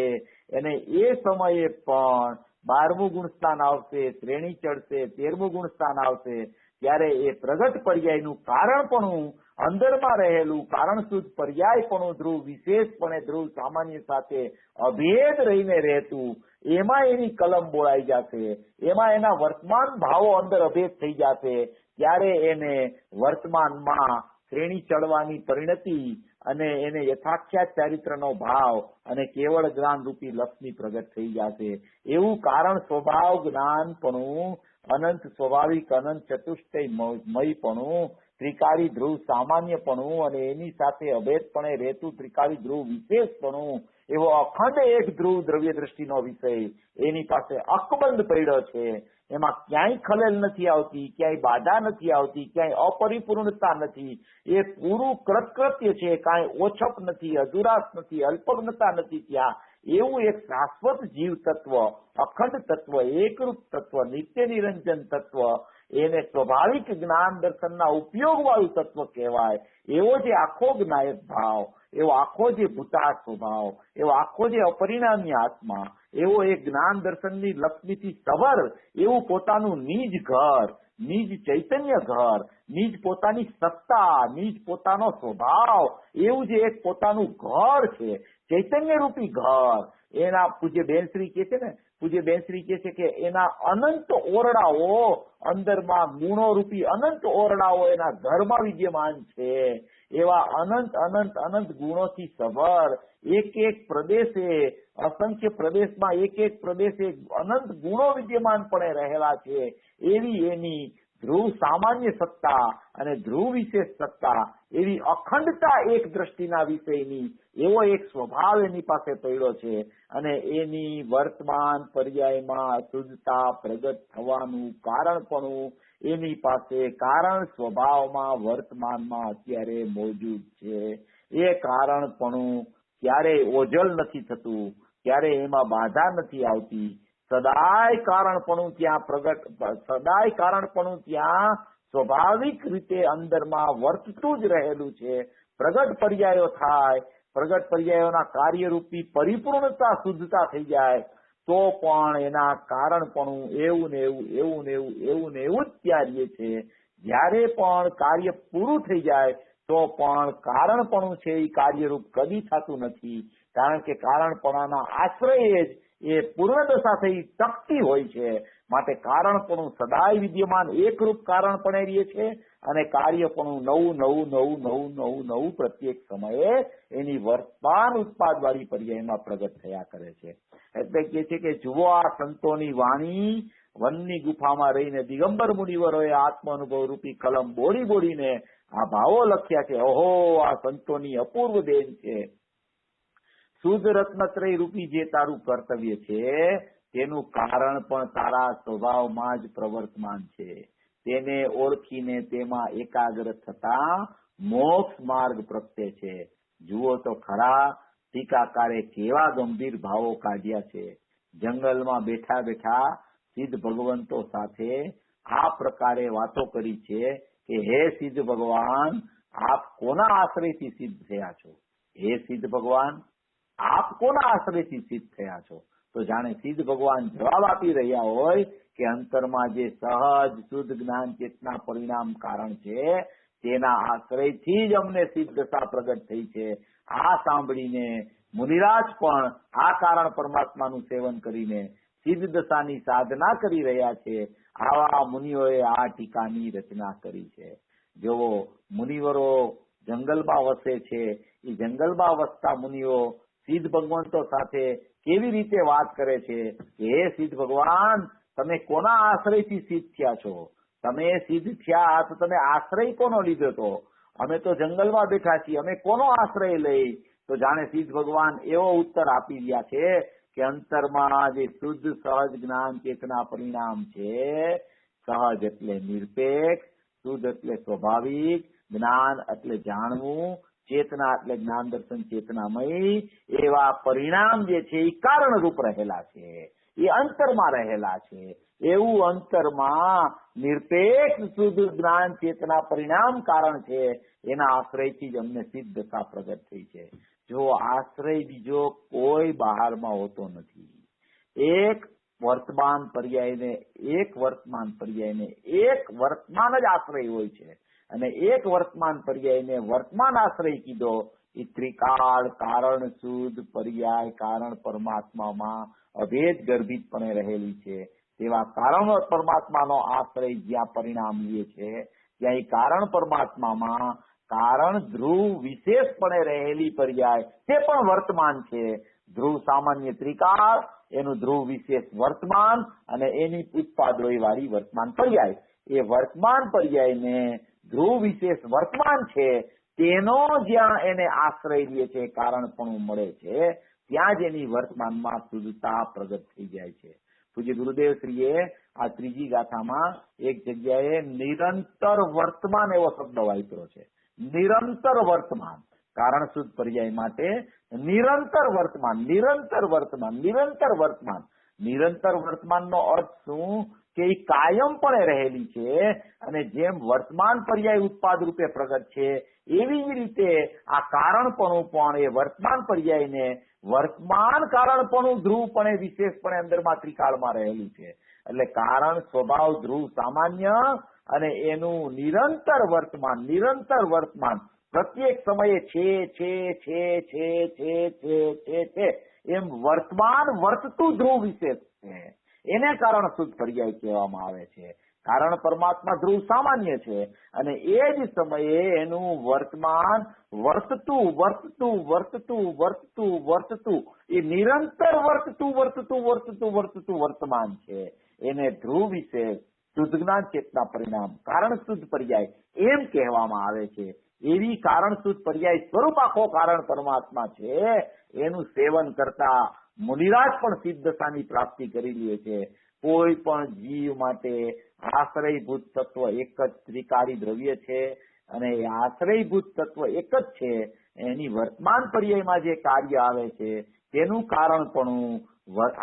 અને એ સમયે પણ 12મું ગુણસ્થાન આવશે, શ્રેણી ચડશે, 13મું ગુણસ્થાન આવશે, ત્યારે એ પ્રગટ પર્યાયનું કારણપણું, અંદરમાં રહેલું કારણ શુદ્ધ પર્યાયપણું ધ્રુવ વિશેષપણે ધ્રુવ સામાન્ય સાથે અભેદ રહીને રહેતું, એમાં એની કલમ બોળાઈ જશે, એમાં એના વર્તમાન ભાવો અંદર અભેદ થઈ જશે. ત્યારે એને વર્તમાનમાં શ્રેણી ચડવાની પરિણતિ અને એને યથાખ્યાત ચારિત્રનો ભાવ અને કેવળ જ્ઞાન રૂપી લક્ષ્મી પ્રગટ થઈ જશે. એવું કારણ સ્વભાવ જ્ઞાનપણું, અનંત સ્વાભાવિક, અનંત ચતુષ્ટય મયપણું, ત્રિકાળી ધ્રુવ સામાન્યપણું અને એની સાથે અભેદપણે રહેતું ત્રિકાળી ધ્રુવ વિશેષપણું, એવો અખંડ એક ધ્રુવ દ્રવ્ય દ્રષ્ટિનો વિષય એની પાસે અકબંધ પડ્યો છે. એમાં ક્યાંય ખલેલ નથી આવતી, ક્યાંય બાધા નથી આવતી, ક્યાંય અપરિપૂર્ણતા નથી. એ પૂરું કૃતકૃત્ય છે, કાંઈ ઓછપ નથી, અધુરાશ નથી, અલ્પગ્નતા નથી. ત્યાં એવું એક શાશ્વત જીવ તત્વ, અખંડ તત્વ, એકરૂપ તત્વ, નિત્ય નિરંજન તત્વ, એને સ્વાભાવિક જ્ઞાન દર્શનના ઉપયોગ વાળું તત્વ કહેવાય. એવો જે આખો જ્ઞાયક ભાવ, એવો આખો જે ભૂતા સ્વભાવ, એવો આખો જે અપરિણામી આત્મા, એવો એક જ્ઞાન દર્શનની લક્ષ્મીથી સબર એવું પોતાનું નિજ ઘર, નિજ ચૈતન્ય ઘર, નિજ પોતાની સત્તા, નિજ પોતાનો સ્વભાવ, એવું જે એક પોતાનું ઘર છે, ચૈતન્ય રૂપી ઘર. એના પૂજ્ય બેનશ્રી કે છે ને, પૂજ્ય બેનશ્રી કે છે કે એના અનંત ઓરડાઓ, અંદરમાં ગુણો રૂપી અનંત ઓરડાઓ એના ઘરમાં વિદ્યમાન છે. એવા અનંત અનંત અનંત ગુણોથી સભર એક એક પ્રદેશે, અસંખ્ય પ્રદેશમાં એક એક પ્રદેશે અનંત ગુણો વિદ્યમાન પણ રહેલા છે. એવી એની ધ્રુવ સામાન્ય સત્તા અને ધ્રુવ વિશેષ સત્તા, એવી અખંડતા એક દ્રષ્ટિના વિષયની એવો એક સ્વભાવ એની પાસે પડ્યો છે. અને એની વર્તમાન પર્યાયમાં શુદ્ધતા પ્રગટ થવાનું કારણપણું એની પાસે કારણ સ્વભાવમાં વર્તમાનમાં અત્યારે મોજૂદ છે. એ કારણપણું ક્યારેય ઓજલ નથી થતું, ક્યારેય એમાં બાધા નથી આવતી. સદાય કારણપણું ત્યાં પ્રગટ, સદાય કારણપણું ત્યાં સ્વાભાવિક રીતે અંદરમાં વર્તતું જ રહેલું છે. પ્રગટ પર્યાયો થાય, પ્રગટ પર્યાયોના કાર્યરૂપી પરિપૂર્ણતા શુદ્ધતા થઈ જાય તો પણ એના કારણપણું એવું ને એવું, એવું ને એવું, એવું ને એવું જ ત્યાં રહે છે. જ્યારે પણ કાર્ય પૂરું થઈ જાય તો પણ કારણપણું છે એ કાર્યરૂપ કદી થતું નથી. કારણ કે કારણપણાના આશ્રય જ એ પૂર્ણ દશા થઈ ટકતી હોય છે. માટે કારણપણું સદાય વિદ્યમાન એકરૂપ કારણપણે રહે છે અને કાર્યપણું નવું નવું નવું નવું નવું નવું પ્રત્યેક સમયે એની વર્તમાન ઉત્પાદવાળી પર્યાયમાં પ્રગટ થયા કરે છે. એટલે કે છે કે જુઓ આ સંતોની વાણી, વનની ગુફામાં રહીને દિગંબર મુનિવરોએ આત્મ અનુભવ રૂપી કલમ બોળીને આ ભાવો લખ્યા છે. ઓહો, આ સંતોની અપૂર્વ દેન છે. શુદ્ધ રત્નત્રય રૂપી જે તારું કર્તવ્ય છે તેનું કારણ પણ તારા સ્વભાવમાં જ પ્રવર્તમાન છે. તેને ઓળખીને તેમાં એકાગ્ર થતા મોક્ષ માર્ગ પ્રગટે છે. જુઓ તો ખરા, ટીકાકારે કેવા ગંભીર ભાવો કાઢ્યા છે. જંગલમાં બેઠા બેઠા સિદ્ધ ભગવંતો સાથે આ પ્રકારે વાતો કરી છે કે હે સિદ્ધ ભગવાન, આપ કોના આશ્રયથી સિદ્ધ થયા છો? હે સિદ્ધ ભગવાન, આપ કોના આશ્રયથી સિદ્ધ થયા છો? તો જાણે સિદ્ધ ભગવાન જવાબ આપી રહ્યા હોય કે અંતરમાં જે સહજ શુદ્ધ જ્ઞાન ચેતના પરિણામ કારણ છે તેના આશ્રયથી જ અમને સિદ્ધ દશા પ્રગટ થઈ છે. આ સાંભળીને મુનિરાજ પણ આ કારણ પરમાત્માનું સેવન કરીને સિદ્ધ દશાની સાધના કરી રહ્યા છે. આવા મુનિઓએ આ ટીકાની રચના કરી છે. જો મુનિવરો જંગલમાં વસે છે, એ જંગલમાં વસતા મુનિઓ સિદ્ધ ભગવંતો સાથે કેવી રીતે વાત કરે છે કે હે સિદ્ધ ભગવાન, તમે કોના આશ્રયથી સિદ્ધ થયા છો? તમે સિદ્ધ થયા તો તમે આશ્રય કોનો લીધો હતો? અમે તો જંગલમાં બેઠા છીએ, અમે કોનો આશ્રય લઈ? તો જાણે સિદ્ધ ભગવાન એવો ઉત્તર આપી રહ્યા છે કે અંતરમાં જે શુદ્ધ સહજ જ્ઞાન ચેતના પરિણામ છે, સહજ એટલે નિરપેક્ષ, શુદ્ધ એટલે સ્વાભાવિક, જ્ઞાન એટલે જાણવું, ચેતના એટલે જ્ઞાન દર્શન ચેતનામય, એવા પરિણામ જે છે એ કારણરૂપ રહેલા છે, એ અંતરમાં રહેલા છે. એવું અંતરમાં નિરપેક્ષ શુદ્ધ જ્ઞાન ચેતના પરિણામ કારણ છે, એના આશ્રયથી જ અમને સિદ્ધ દશા પ્રગટ થઈ છે. જો આશ્રય બીજો કોઈ બહારમાં હોતો નથી. એક વર્તમાન પર્યાયને એક વર્તમાન જ આશ્રય હોય છે, અને એક વર્તમાન પર્યાયને વર્તમાન આશ્રય કીધો એ ત્રિકાળ કારણ શુદ્ધ પર્યાય કારણ પરમાત્મામાં અભેદ ગર્ભિતપણે રહેલી છે. તેવા કારણ પરમાત્માનો આશ્રય જ્યાં પરિણામ લે છે ત્યાં એ કારણ પરમાત્મામાં કારણ ધ્રુવ વિશેષપણે રહેલી પર્યાય તે પણ વર્તમાન છે. ધ્રુવ સામાન્ય ત્રિકાળ, એનું ધ્રુવ વિશેષ વર્તમાન અને એની ઉત્પાદોય વાળી વર્તમાન પર્યાય. એ વર્તમાન પર્યાયને ધ્રુવ વિશેષ વર્તમાન છે તેનો જ્યાં એને આશ્રય લે છે, કારણપણું મળે છે, ત્યાં જ એની વર્તમાનમાં શુદ્ધતા પ્રગટ થઈ જાય છે. પૂજ્ય ગુરુદેવ શ્રીએ આ ત્રીજી ગાથામાં એક જગ્યાએ નિરંતર વર્તમાન એવો શબ્દ વાપર્યો છે. નિરંતર વર્તમાન, કારણ શુદ્ધ પર્યાય માટે નિરંતર વર્તમાન, નિરંતર વર્તમાન, નિરંતર વર્તમાન. નિરંતર વર્તમાનનો અર્થ શું કે એ કાયમપણે રહેલી છે, અને જેમ વર્તમાન પર્યાય ઉત્પાદ રૂપે પ્રગટ છે એવી જ રીતે આ કારણપણું પણ એ વર્તમાન પર્યાયને વર્તમાન કારણપણું ધ્રુવપણે વિશેષપણે અંદરમાં ત્રિકાળમાં રહેલું છે. એટલે કારણ સ્વભાવ ધ્રુવ સામાન્ય અને એનું નિરંતર વર્તમાન પ્રત્યેક સમયે છે એમ વર્તમાન વર્તતું ધ્રુવ વિશેષ છે. એને કારણ શુદ્ધ પર્યાય કહેવામાં આવે છે. કારણ પરમાત્મા ધ્રુવ સામાન્ય છે અને એ જ સમયે એનું વર્તમાન વર્તતું એ નિરંતર વર્તતું વર્તમાન છે. એને ધ્રુવ વિશેષ શુદ્ધ જ્ઞાન ચેતના પરિણામ કારણ શુદ્ધ પર્યાય એમ કહેવામાં આવે છે. એવી કારણ શુદ્ધ પર્યાય સ્વરૂપ આખો કારણ પરમાત્મા છે. એનું સેવન કરતા મુનિરાજ પણ સિદ્ધ દશાની પ્રાપ્તિ કરી લે છે. કોઈ પણ જીવ માટે આશ્રયભૂત તત્વ એક જ ત્રિકાળી દ્રવ્ય છે, અને એ આશ્રયભૂત તત્વ એક જ છે. એની વર્તમાન પર્યાયમાં જે કાર્ય આવે છે તેનું કારણપણું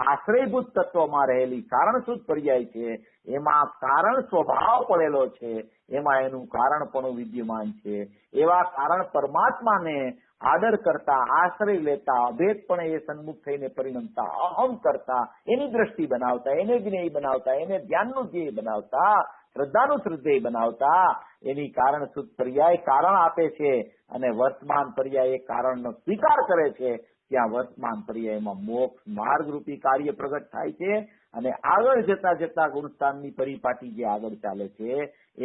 આશ્રયભૂત તત્વમાં રહેલી કારણ શુદ્ધ પર્યાય છે. એમાં કારણ સ્વભાવ પડેલો છે, એમાં એનું કારણપણું વિદ્યમાન છે. એવા કારણ પરમાત્માને આદર કરતા, આશ્રય લેતા, અભેદપણે એ સન્મુખ થઈને પરિણમતા, અહમ કરતા, એની દ્રષ્ટિ બનાવતા, એને જ્ઞેય બનાવતા, એને ધ્યાનનું ધ્યેય બનાવતા, શ્રદ્ધાનું શ્રદ્ધેય બનાવતા, એની કારણ શુદ્ધ પર્યાય કારણ આપે છે અને વર્તમાન પર્યાય એ કારણનો સ્વીકાર કરે છે. ત્યાં વર્તમાન પર્યાયમાં મોક્ષ માર્ગ રૂપી કાર્ય પ્રગટ થાય છે, અને આગળ જતા ગુણસ્થાનની પરિપાટી જે આગળ ચાલે છે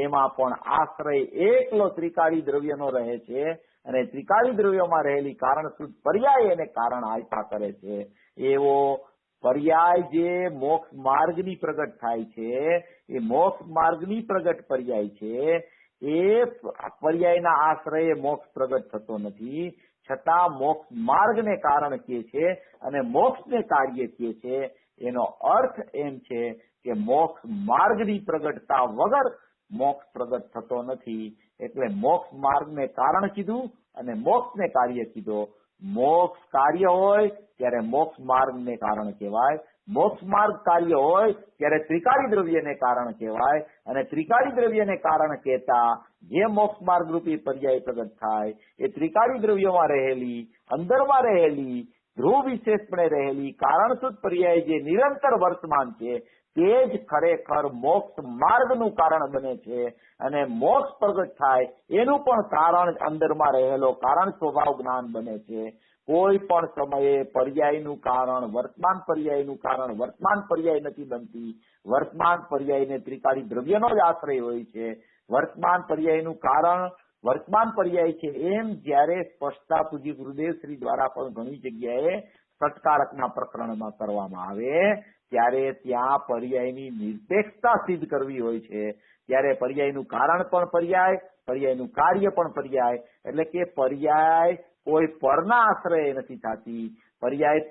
એમાં પણ આશ્રય એકલો ત્રિકાળી દ્રવ્યનો રહે છે, અને ત્રિકાળી દ્રવ્યોમાં રહેલી કારણ શુદ્ધ પર્યાય એને કારણ આપ્યા કરે છે. એવો પર્યાય જે મોક્ષ માર્ગની પ્રગટ થાય છે, એ મોક્ષ માર્ગની પ્રગટ પર્યાય છે. એ પર્યાયના આશ્રયે મોક્ષ પ્રગટ થતો નથી, છતાં મોક્ષ માર્ગને કારણ કહે છે અને મોક્ષને કાર્ય કહે છે. એનો અર્થ એમ છે કે મોક્ષ માર્ગની પ્રગટતા વગર મોક્ષ પ્રગટ થતો નથી. એટલે મોક્ષ માર્ગને કારણ કીધું અને મોક્ષને કાર્ય કીધો. મોક્ષ કાર્ય હોય ત્યારે મોક્ષ માર્ગને કારણ કહેવાય, મોક્ષ માર્ગ કાર્ય હોય ત્યારે ત્રિકાળી દ્રવ્યને કારણ કહેવાય, અને ત્રિકાળી દ્રવ્યને કારણ કહેતા જે મોક્ષ માર્ગ રૂપી પર્યાય પ્રગટ થાય એ ત્રિકાળી દ્રવ્યોમાં રહેલી, અંદરમાં રહેલી, ધ્રુવ વિશેષપણે રહેલી કારણસૂત્ર પર્યાય જે નિરંતર વર્તમાન છે તે જ ખરેખર મોક્ષ માર્ગનું કારણ બને છે, અને મોક્ષ પ્રગટ થાય એનું પણ કારણ અંદરમાં રહેલો કારણ સ્વભાવ જ્ઞાન બને છે. કોઈ પણ સમયે પર્યાયનું કારણ વર્તમાન પર્યાયનું કારણ વર્તમાન પર્યાય નથી બનતી, વર્તમાન પર્યાયને ત્રિકાળી દ્રવ્યનો જ આશ્રય હોય છે, વર્તમાન પર્યાયનું કારણ વર્તમાન પર્યાય છે એમ જયારે સ્પષ્ટતા પૂજ્ય ગુરુદેવ શ્રી દ્વારા પણ ઘણી જગ્યાએ સટકારકના પ્રકરણમાં કરવામાં આવે ત્યારે ત્યાં પર્યાયની નિરપેક્ષતા સિદ્ધ કરવી હોય છે, ત્યારે પર્યાયનું કારણ પણ પર્યાય, પર્યાયનું કાર્ય પણ પર્યાય, એટલે કે પર્યાય કોઈ પરના આશ્રય નથી થતી, પર્યાય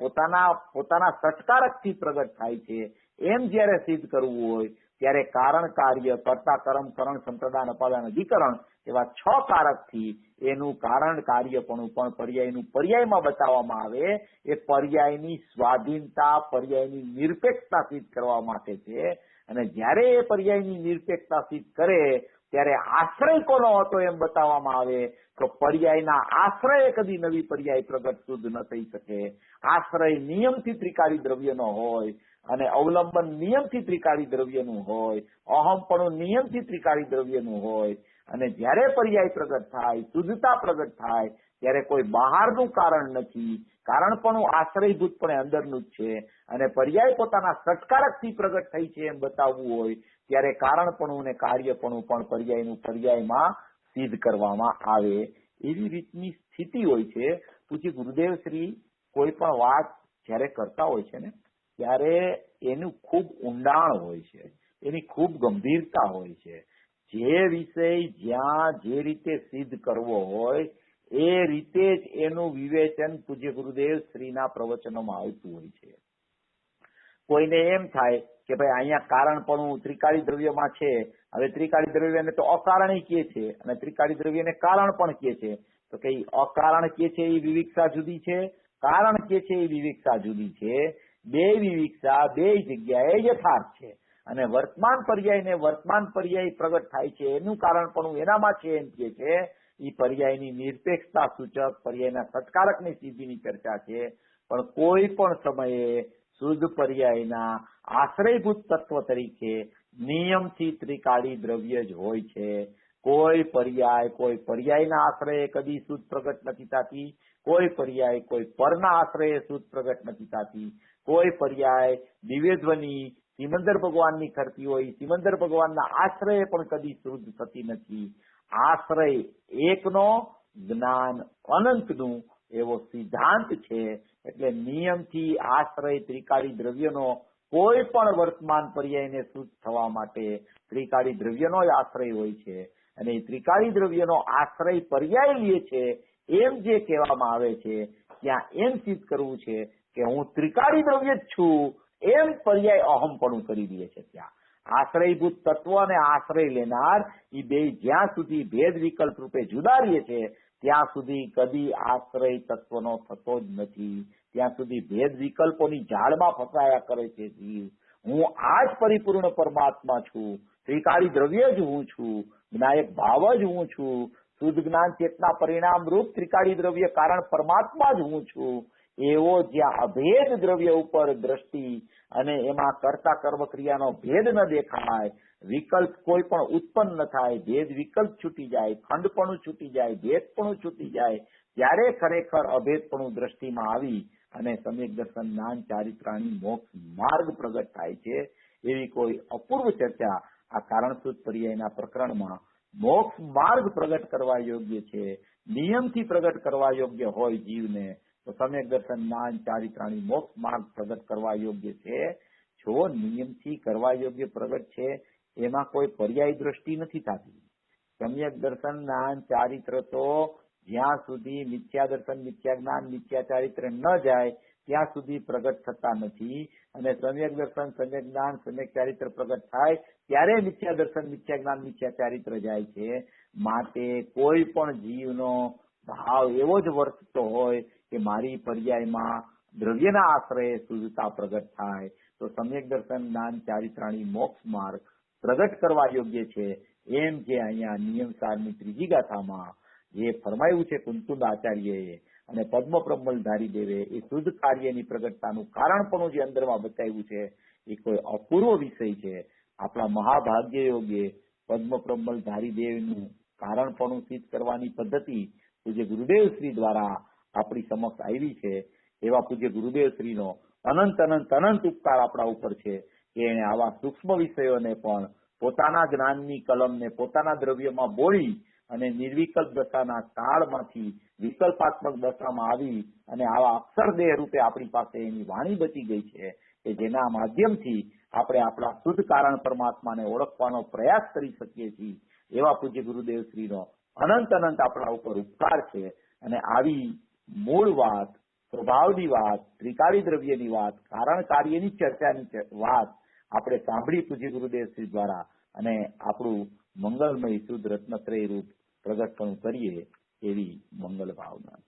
પોતાના સટકારકથી પ્રગટ થાય છે એમ જયારે સિદ્ધ કરવું હોય ત્યારે કારણ કાર્ય કર્તા કર્મ કરણ સંપ્રદાન અપાદાન અધિકરણ એવા 6 કારકથી એનું કારણ કાર્યપણું પણ પર્યાયનું પર્યાયમાં બતાવવામાં આવે. એ પર્યાયની સ્વાધીનતા, પર્યાયની નિરપેક્ષતા સિદ્ધ કરવા માટે છે, અને જયારે એ પર્યાયની નિરપેક્ષતા સિદ્ધ કરે ત્યારે આશ્રય કોનો હતો એમ બતાવવામાં આવે તો પર્યાયના આશ્રય કદી નવી પર્યાય પ્રગટ શુદ્ધ ન થઈ શકે. આશ્રય નિયમથી ત્રિકાળી દ્રવ્યનો હોય અને અવલંબન નિયમથી ત્રિકાળી દ્રવ્યનું હોય, અહમપણું નિયમથી ત્રિકાળી દ્રવ્યનું હોય, અને જયારે પર્યાય પ્રગટ થાય, શુદ્ધતા પ્રગટ થાય ત્યારે કોઈ બહારનું કારણ નથી, કારણપણું આશ્રયભૂતપણે અંદરનું જ છે, અને પર્યાય પોતાના સટકારકથી પ્રગટ થઈ છે એમ બતાવવું હોય ત્યારે કારણપણું અને કાર્યપણું પણ પર્યાયનું પર્યાયમાં સિદ્ધ કરવામાં આવે. એવી રીતની સ્થિતિ હોય છે. પૂજ્ય ગુરુદેવ શ્રી કોઈ પણ વાત જયારે કરતા હોય છે ને ત્યારે એનું ખૂબ ઊંડાણ હોય છે, એની ખૂબ ગંભીરતા હોય છે. જે વિષય જ્યાં જે રીતે સિદ્ધ કરવો હોય એ રીતે જ એનું વિવેચન પૂજ્ય ગુરુદેવ શ્રીના પ્રવચનોમાં આવતું હોય છે. કોઈને એમ થાય કે ભાઈ અહીંયા કારણપણું ત્રિકાળી દ્રવ્યમાં છે, હવે ત્રિકાળી દ્રવ્યને તો અકારણી કહે છે અને ત્રિકાળી દ્રવ્યને કારણ પણ કહે છે, તો કે અકારણ કહે છે એ વિવિક્ષા જુદી છે, કારણ કહે છે એ વિવિક્ષા જુદી છે. બે વિવિક્ષા બે જગ્યાએ યથાર્થ છે, અને વર્તમાન પર્યાયને વર્તમાન પર્યાય પ્રગટ થાય છે એનું કારણ પણ એનામાં છે એમ કે છે. એ પર્યાયની નિરપેક્ષતા સૂચક પર્યાયના સટકારકની સિદ્ધિની ચર્ચા છે. પણ કોઈ પણ સમયે શુદ્ધ પર્યાયના આશ્રયભૂત તત્વ તરીકે નિયમથી ત્રિકાળી દ્રવ્ય જ હોય છે. કોઈ પર્યાયના આશ્રયે કદી શુદ્ધ પ્રગટ નથી થતી, કોઈ પર્યાય કોઈ પરના આશ્રયે શુદ્ધ પ્રગટ નથી થતી, કોઈ પર્યાય દિવ્યધ્વની સિમંદર ભગવાનની કરતી હોય, સિમંદર ભગવાનના આશ્રય પણ કદી શુદ્ધ થતી નથી. આશ્રય એકનો, જ્ઞાન અનંતનું એવો સિદ્ધાંત છે. એટલે નિયમથી આશ્રય ત્રિકાળી દ્રવ્યનો કોઈ પણ વર્તમાન પર્યાયને શુદ્ધ થવા માટે ત્રિકાળી દ્રવ્યનો જ આશ્રય હોય છે, અને એ ત્રિકાળી દ્રવ્યનો આશ્રય પર્યાય લે છે એમ જે કહેવામાં આવે છે ત્યાં એમ સિદ્ધ કરવું છે કે હું ત્રિકાળી દ્રવ્ય જ છું એમ પર્યાય અહમપણું કરી દે છે. ત્યાં આશ્રયભૂત તત્વ અને આશ્રય લેનાર એ બે જ્યાં સુધી ભેદ વિકલ્પ રૂપે જુદા રહે છે ત્યાં સુધી કદી આશ્રય તત્વનો થતો જ નથી. ત્યાં સુધી ભેદ વિકલ્પોની જાળમાં ફસાયા કરે છે જીવ. હું આ જ પરિપૂર્ણ પરમાત્મા છું, ત્રિકાળી દ્રવ્ય જ હું છું, જ્ઞાયક ભાવ જ હું છું, શુદ્ધ જ્ઞાન ચેતના પરિણામ રૂપ ત્રિકાળી દ્રવ્ય કારણ પરમાત્મા જ હું છું. એવો જ્યાં અભેદ દ્રવ્ય ઉપર દ્રષ્ટિ અને એમાં કરતા કર્મ ક્રિયાનો ભેદ ન દેખાય, વિકલ્પ કોઈ પણ ઉત્પન્ન ન થાય, ભેદ વિકલ્પ છૂટી જાય, ખંડપણું છૂટી જાય, ભેદપણું છૂટી જાય, ત્યારે ખરેખર અભેદપણું દ્રષ્ટિમાં આવી અને સમ્યક દર્શન જ્ઞાન ચારિત્રાણી મોક્ષ માર્ગ પ્રગટ થાય છે. એવી કોઈ અપૂર્વ ચર્ચા આ કારણસૂત્ર પર્યાયના પ્રકરણમાં મોક્ષ માર્ગ પ્રગટ કરવા યોગ્ય છે. નિયમથી પ્રગટ કરવા યોગ્ય હોય જીવને તો સમ્યક દર્શન જ્ઞાન ચારિત્રાણી મોક્ષ માર્ગ પ્રગટ કરવા યોગ્ય છે. જો નિયમથી કરવા યોગ્ય પ્રગટ છે એમાં કોઈ પર્યાય દ્રષ્ટિ નથી થતી. સમ્યક દર્શન જ્ઞાન ચારિત્ર તો જ્યાં સુધી મિથ્યા દર્શન મિથ્યા જ્ઞાન મિથ્યા ચારિત્ર ન જાય ત્યાં સુધી પ્રગટ થતા નથી, અને સમ્યક દર્શન સમ્યક જ્ઞાન સમ્યક ચારિત્ર પ્રગટ થાય ત્યારે મિથ્યા દર્શન મિથ્યા જ્ઞાન મિથ્યા ચારિત્ર જાય છે. માટે કોઈ પણ જીવનો ભાવ એવો જ વર્તતો હોય કે મારી પર્યાયમાં દ્રવ્યના આશ્રયે શુદ્ધતા પ્રગટ થાય તો સમ્યક દર્શન જ્ઞાન ચારિત્રાણી મોક્ષ માર્ગ પ્રગટ કરવા યોગ્ય છે. એમ જે અહીંયા નિયમસારની ત્રીજી ગાથામાં જે ફરમાયું છે કુંતુદ આચાર્યએ અને પદ્મ પ્રબલધારી દેવે એ શુદ્ધ કાર્યની પ્રગટતાનું કારણ પણ જે અંદરમાં બતાવ્યું છે એ કોઈ અપૂર્વ વિષય છે. આપણા મહાભાગ્ય યોગે પદ્મ પ્રબલધારી દેવનું કારણ પણ સિદ્ધ કરવાની પદ્ધતિ પૂજ્ય ગુરુદેવ શ્રી દ્વારા આપણી સમક્ષ આવી છે. એવા પૂજ્ય ગુરુદેવ શ્રીનો અનંત અનંત અનંત ઉપકાર આપણા ઉપર છે કે એને આવા સૂક્ષ્મ વિષયોને પણ પોતાના જ્ઞાનની કલમને પોતાના દ્રવ્યમાં બોળી અને નિર્વિકલ્પ દશાના કાળમાંથી વિકલ્પાત્મક દશામાં આવી અને આવા અક્ષરદેહ રૂપે આપણી પાસે એની વાણી બચી ગઈ છે કે જેના માધ્યમથી આપણે આપણા શુદ્ધ કારણ પરમાત્માને ઓળખવાનો પ્રયાસ કરી શકીએ છીએ. એવા પૂજ્ય ગુરુદેવ શ્રીનો અનંત અનંત આપણા ઉપર ઉપકાર છે. અને આવી મૂળ વાત, સ્વભાવની વાત, ત્રિકાળી દ્રવ્યની વાત, કારણ કાર્યની ચર્ચાની વાત આપણે સાંભળી પૂજ્ય ગુરુદેવ શ્રી દ્વારા અને આપણું મંગલમય શુદ્ધ રત્નત્રય રૂપ પ્રગટપણું કરીએ એવી મંગલ ભાવના.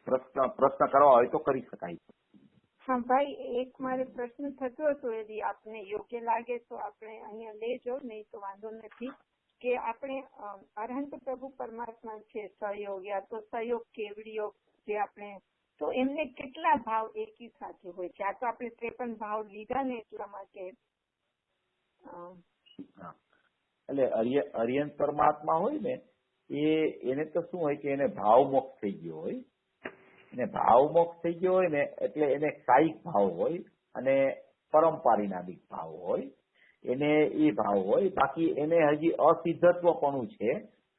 પ્રશ્ન કરવા હોય તો કરી શકાય. હા ભાઈ, એક મારે પ્રશ્ન થતો હતો, यदि આપને યોગ્ય લાગે તો આપણે અહીંયા લેજો, નહીં તો વાંધો નથી. કે આપણે અરહંત પ્રભુ પરમાત્મા છે સહયોગ યા તો સહયોગ કેવડી યોગ જે આપણે, તો એમને કેટલા ભાવ એકી સાથે હોય છે? આ તો આપણે 53 ભાવ લીધા ને એટલા માટે. એટલે અરિયંત પરમાત્મા હોય ને એને તો શું હોય કે એને ભાવ મોક્ષ થઈ ગયો હોય. એને ભાવ મોક્ષ થઈ ગયો હોય ને એટલે એને કાયિક ભાવ હોય અને પરમપારિણામિક ભાવ હોય. એને એ ભાવ હોય. બાકી એને હજી અસિદ્ધત્વપણું છે,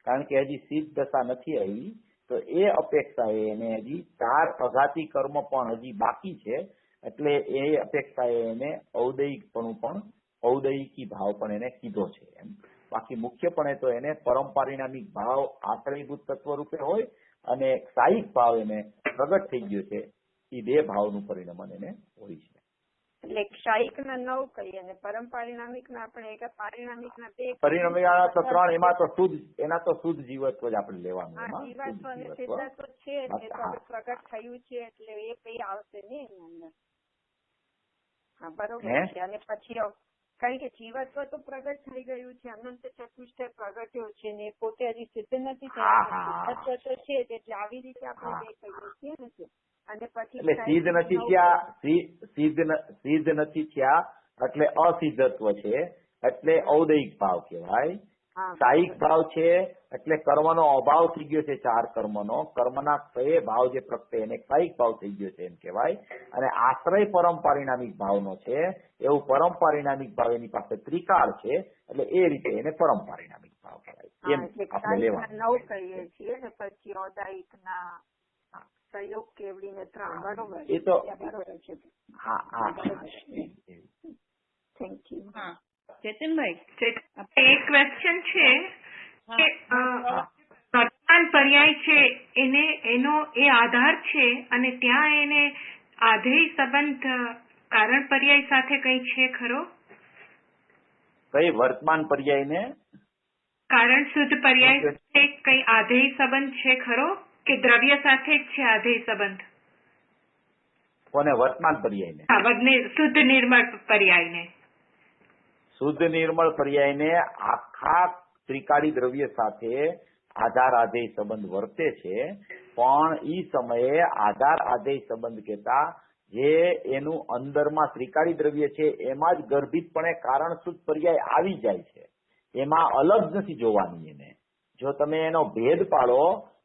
કારણ કે હજી સિદ્ધ દશા નથી આવી, તો એ અપેક્ષાએ એને હજી 4 અઘાતી કર્મ પણ હજી બાકી છે. એટલે એ અપેક્ષાએ એને ઔદયિકપણું પણ, ઔદયિકી ભાવ પણ એને કીધો છે એમ. બાકી મુખ્યપણે તો એને પરમપારિણામિક ભાવ આશ્રયભૂત તત્વ રૂપે હોય અને સાયિક ભાવ એને પ્રગટ થઈ ગયો છે. એ 2 ભાવનું પરિણમન એને હોય છે. એટલે ક્ષાયિક ના 9 કહીએ અને પરમપારિણામિક ના આપણે એક પારિણામિક ના 2. પરિણામિક તો 3. એમાં તો શુદ્ધ, એના તો શુદ્ધ જીવત્વ જ આપણે લેવાનું. જીવત્વ અને સિદ્ધત્વ છે એટલે તો પ્રગટ થયું છે એટલે એ કઈ આવશે ને એની અંદર. હા બરોબર છે. અને પછી કારણ કે જીવત્વ તો પ્રગટ થઈ ગયું છે, અનંત ચતુષ્ટય પ્રગટ્યો છે ને પોતે હજી સિદ્ધ નથી થયા, સિદ્ધત્વ તો છે એટલે આવી રીતે આપણે 2 કહીએ છીએ ને. અને પછી એટલે સિદ્ધ નથી થયા, સિદ્ધ નથી થયા એટલે અસિદ્ધત્વ છે, એટલે ઔદયિક ભાવ કહેવાય. સાયિક ભાવ છે એટલે કર્મનો અભાવ થઈ ગયો છે, 4 કર્મનો, કર્મના 6 ભાવ જે પ્રગટે એને સાયિક ભાવ થઈ ગયો છે એમ કહેવાય. અને આશ્રય પરમપારિણામિક ભાવનો છે, એવું પરમપારિણામિક ભાવ એની પાસે ત્રિકાળ છે, એટલે એ રીતે એને પરમપારિણામિક ભાવ કહેવાય એમ આપણે લેવાનું. 9 કહીએ છીએ ને પછી ઔદયિક ના સહયોગ કેવડી ને 3. બરોબર. એ તો બરોબર છે. હા. Thank you. હા ચેતનભાઈ, એક ક્વેશ્ચન છે કે વર્તમાન પર્યાય છે એનો એ આધાર છે અને ત્યાં એને આધેય સંબંધ કારણ પર્યાય સાથે કઈ છે ખરો? કઈ વર્તમાન પર્યાય ને કારણ શુદ્ધ પર્યાય સાથે કઈ આધેય સંબંધ છે ખરો કે દ્રવ્ય સાથે જ છે આધેય સંબંધ? કોને? વર્તમાન પર્યાય ને? હા, શુદ્ધ નિર્મળ પર્યાય ને. શુદ્ધ નિર્મળ પર્યાયને આખા ત્રિકાળી દ્રવ્ય સાથે આધાર આધેય સંબંધ વર્તે છે, પણ ઈ સમયે આધાર આધેય સંબંધ કહેતા જે એનું અંદરમાં ત્રિકાળી દ્રવ્ય છે એમાં જ ગર્ભિતપણે કારણ શુદ્ધ પર્યાય આવી જાય છે. એમાં અલગ નથી જોવાની એને. જો તમે એનો ભેદ પાડો,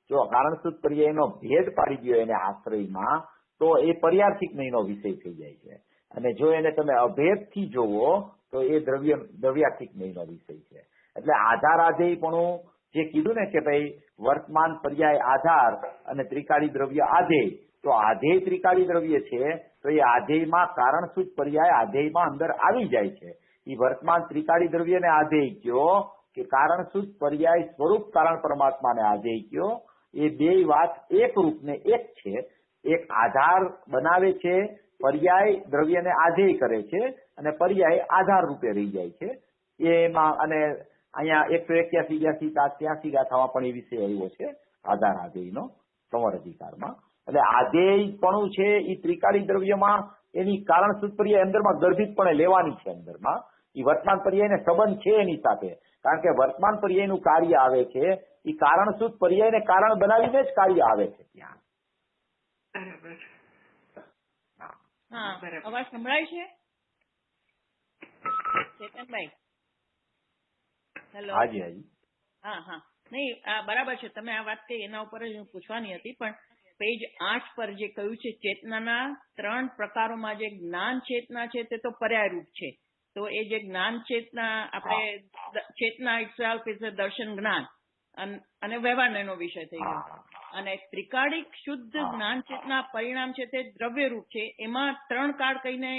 જો કારણ શુદ્ધ પર્યાયનો ભેદ પાડી ગયો એને આશ્રયમાં, તો એ પર્યાર્થિક નહીંનો વિષય થઈ જાય છે. અને જો એને તમે અભેદથી જોવો તો એ દ્રવ્યાર્થિક નહીંનો વિષય છે. એટલે આધાર આધેયપણું જે કીધું ને કે ભાઈ વર્તમાન પર્યાય આધાર અને ત્રિકાળી દ્રવ્ય આધેય, તો આધેય ત્રિકાળી દ્રવ્ય છે તો એ આધેયમાં કારણ શુદ્ધ પર્યાય આધેયમાં અંદર આવી જાય છે. એ વર્તમાન ત્રિકાળી દ્રવ્યને આધેય કયો કે કારણ શુદ્ધ પર્યાય સ્વરૂપ કારણ પરમાત્માને આધેય કયો, એ 2 વાત એક રૂપ ને એક છે. એક આધાર બનાવે છે, પર્યાય દ્રવ્યને આધેય કરે છે અને પર્યાય આધાર રૂપે રહી જાય છે એમાં. અને અહીંયા 181, 82, 83 ગાથામાં પણ એ વિષય આવ્યો છે આધાર આધેયનો. સંવર અધિકારમાં. એટલે આધેયપણું છે એ ત્રિકાળી દ્રવ્યમાં એની કારણસૂત્ર પર્યાય અંદરમાં ગર્ભિતપણે લેવાની છે. અંદરમાં એ વર્તમાન પર્યાયને સંબંધ છે એની સાથે, કારણ કે વર્તમાન પર્યાયનું કાર્ય આવે છે એ કારણસૂત્ર પર્યાયને કારણ બનાવીને જ કાર્ય આવે છે ત્યાં. અવાજ સંભળાય છે ચેતનભાઈ? હેલો. હાજી હાજી. હા નહીં, બરાબર છે. તમે આ વાત કહી એના ઉપર જ હું પૂછવાની હતી, પણ પેજ 8 પર જે કહ્યું છે ચેતનાના 3 પ્રકારોમાં જે જ્ઞાન ચેતના છે તે તો પર્યાયરૂપ છે. તો એ જે જ્ઞાન ચેતના આપણે ચેતના ઇટસેલ્ફ ઇઝ અ દર્શન જ્ઞાન અને વ્યવહારનો એનો વિષય થઈ ગયો. અને ત્રિકાળિક શુદ્ધ જ્ઞાન ચેતના પરિણામ છે તે દ્રવ્યરૂપ છે. એમાં 3 કાળ કહીને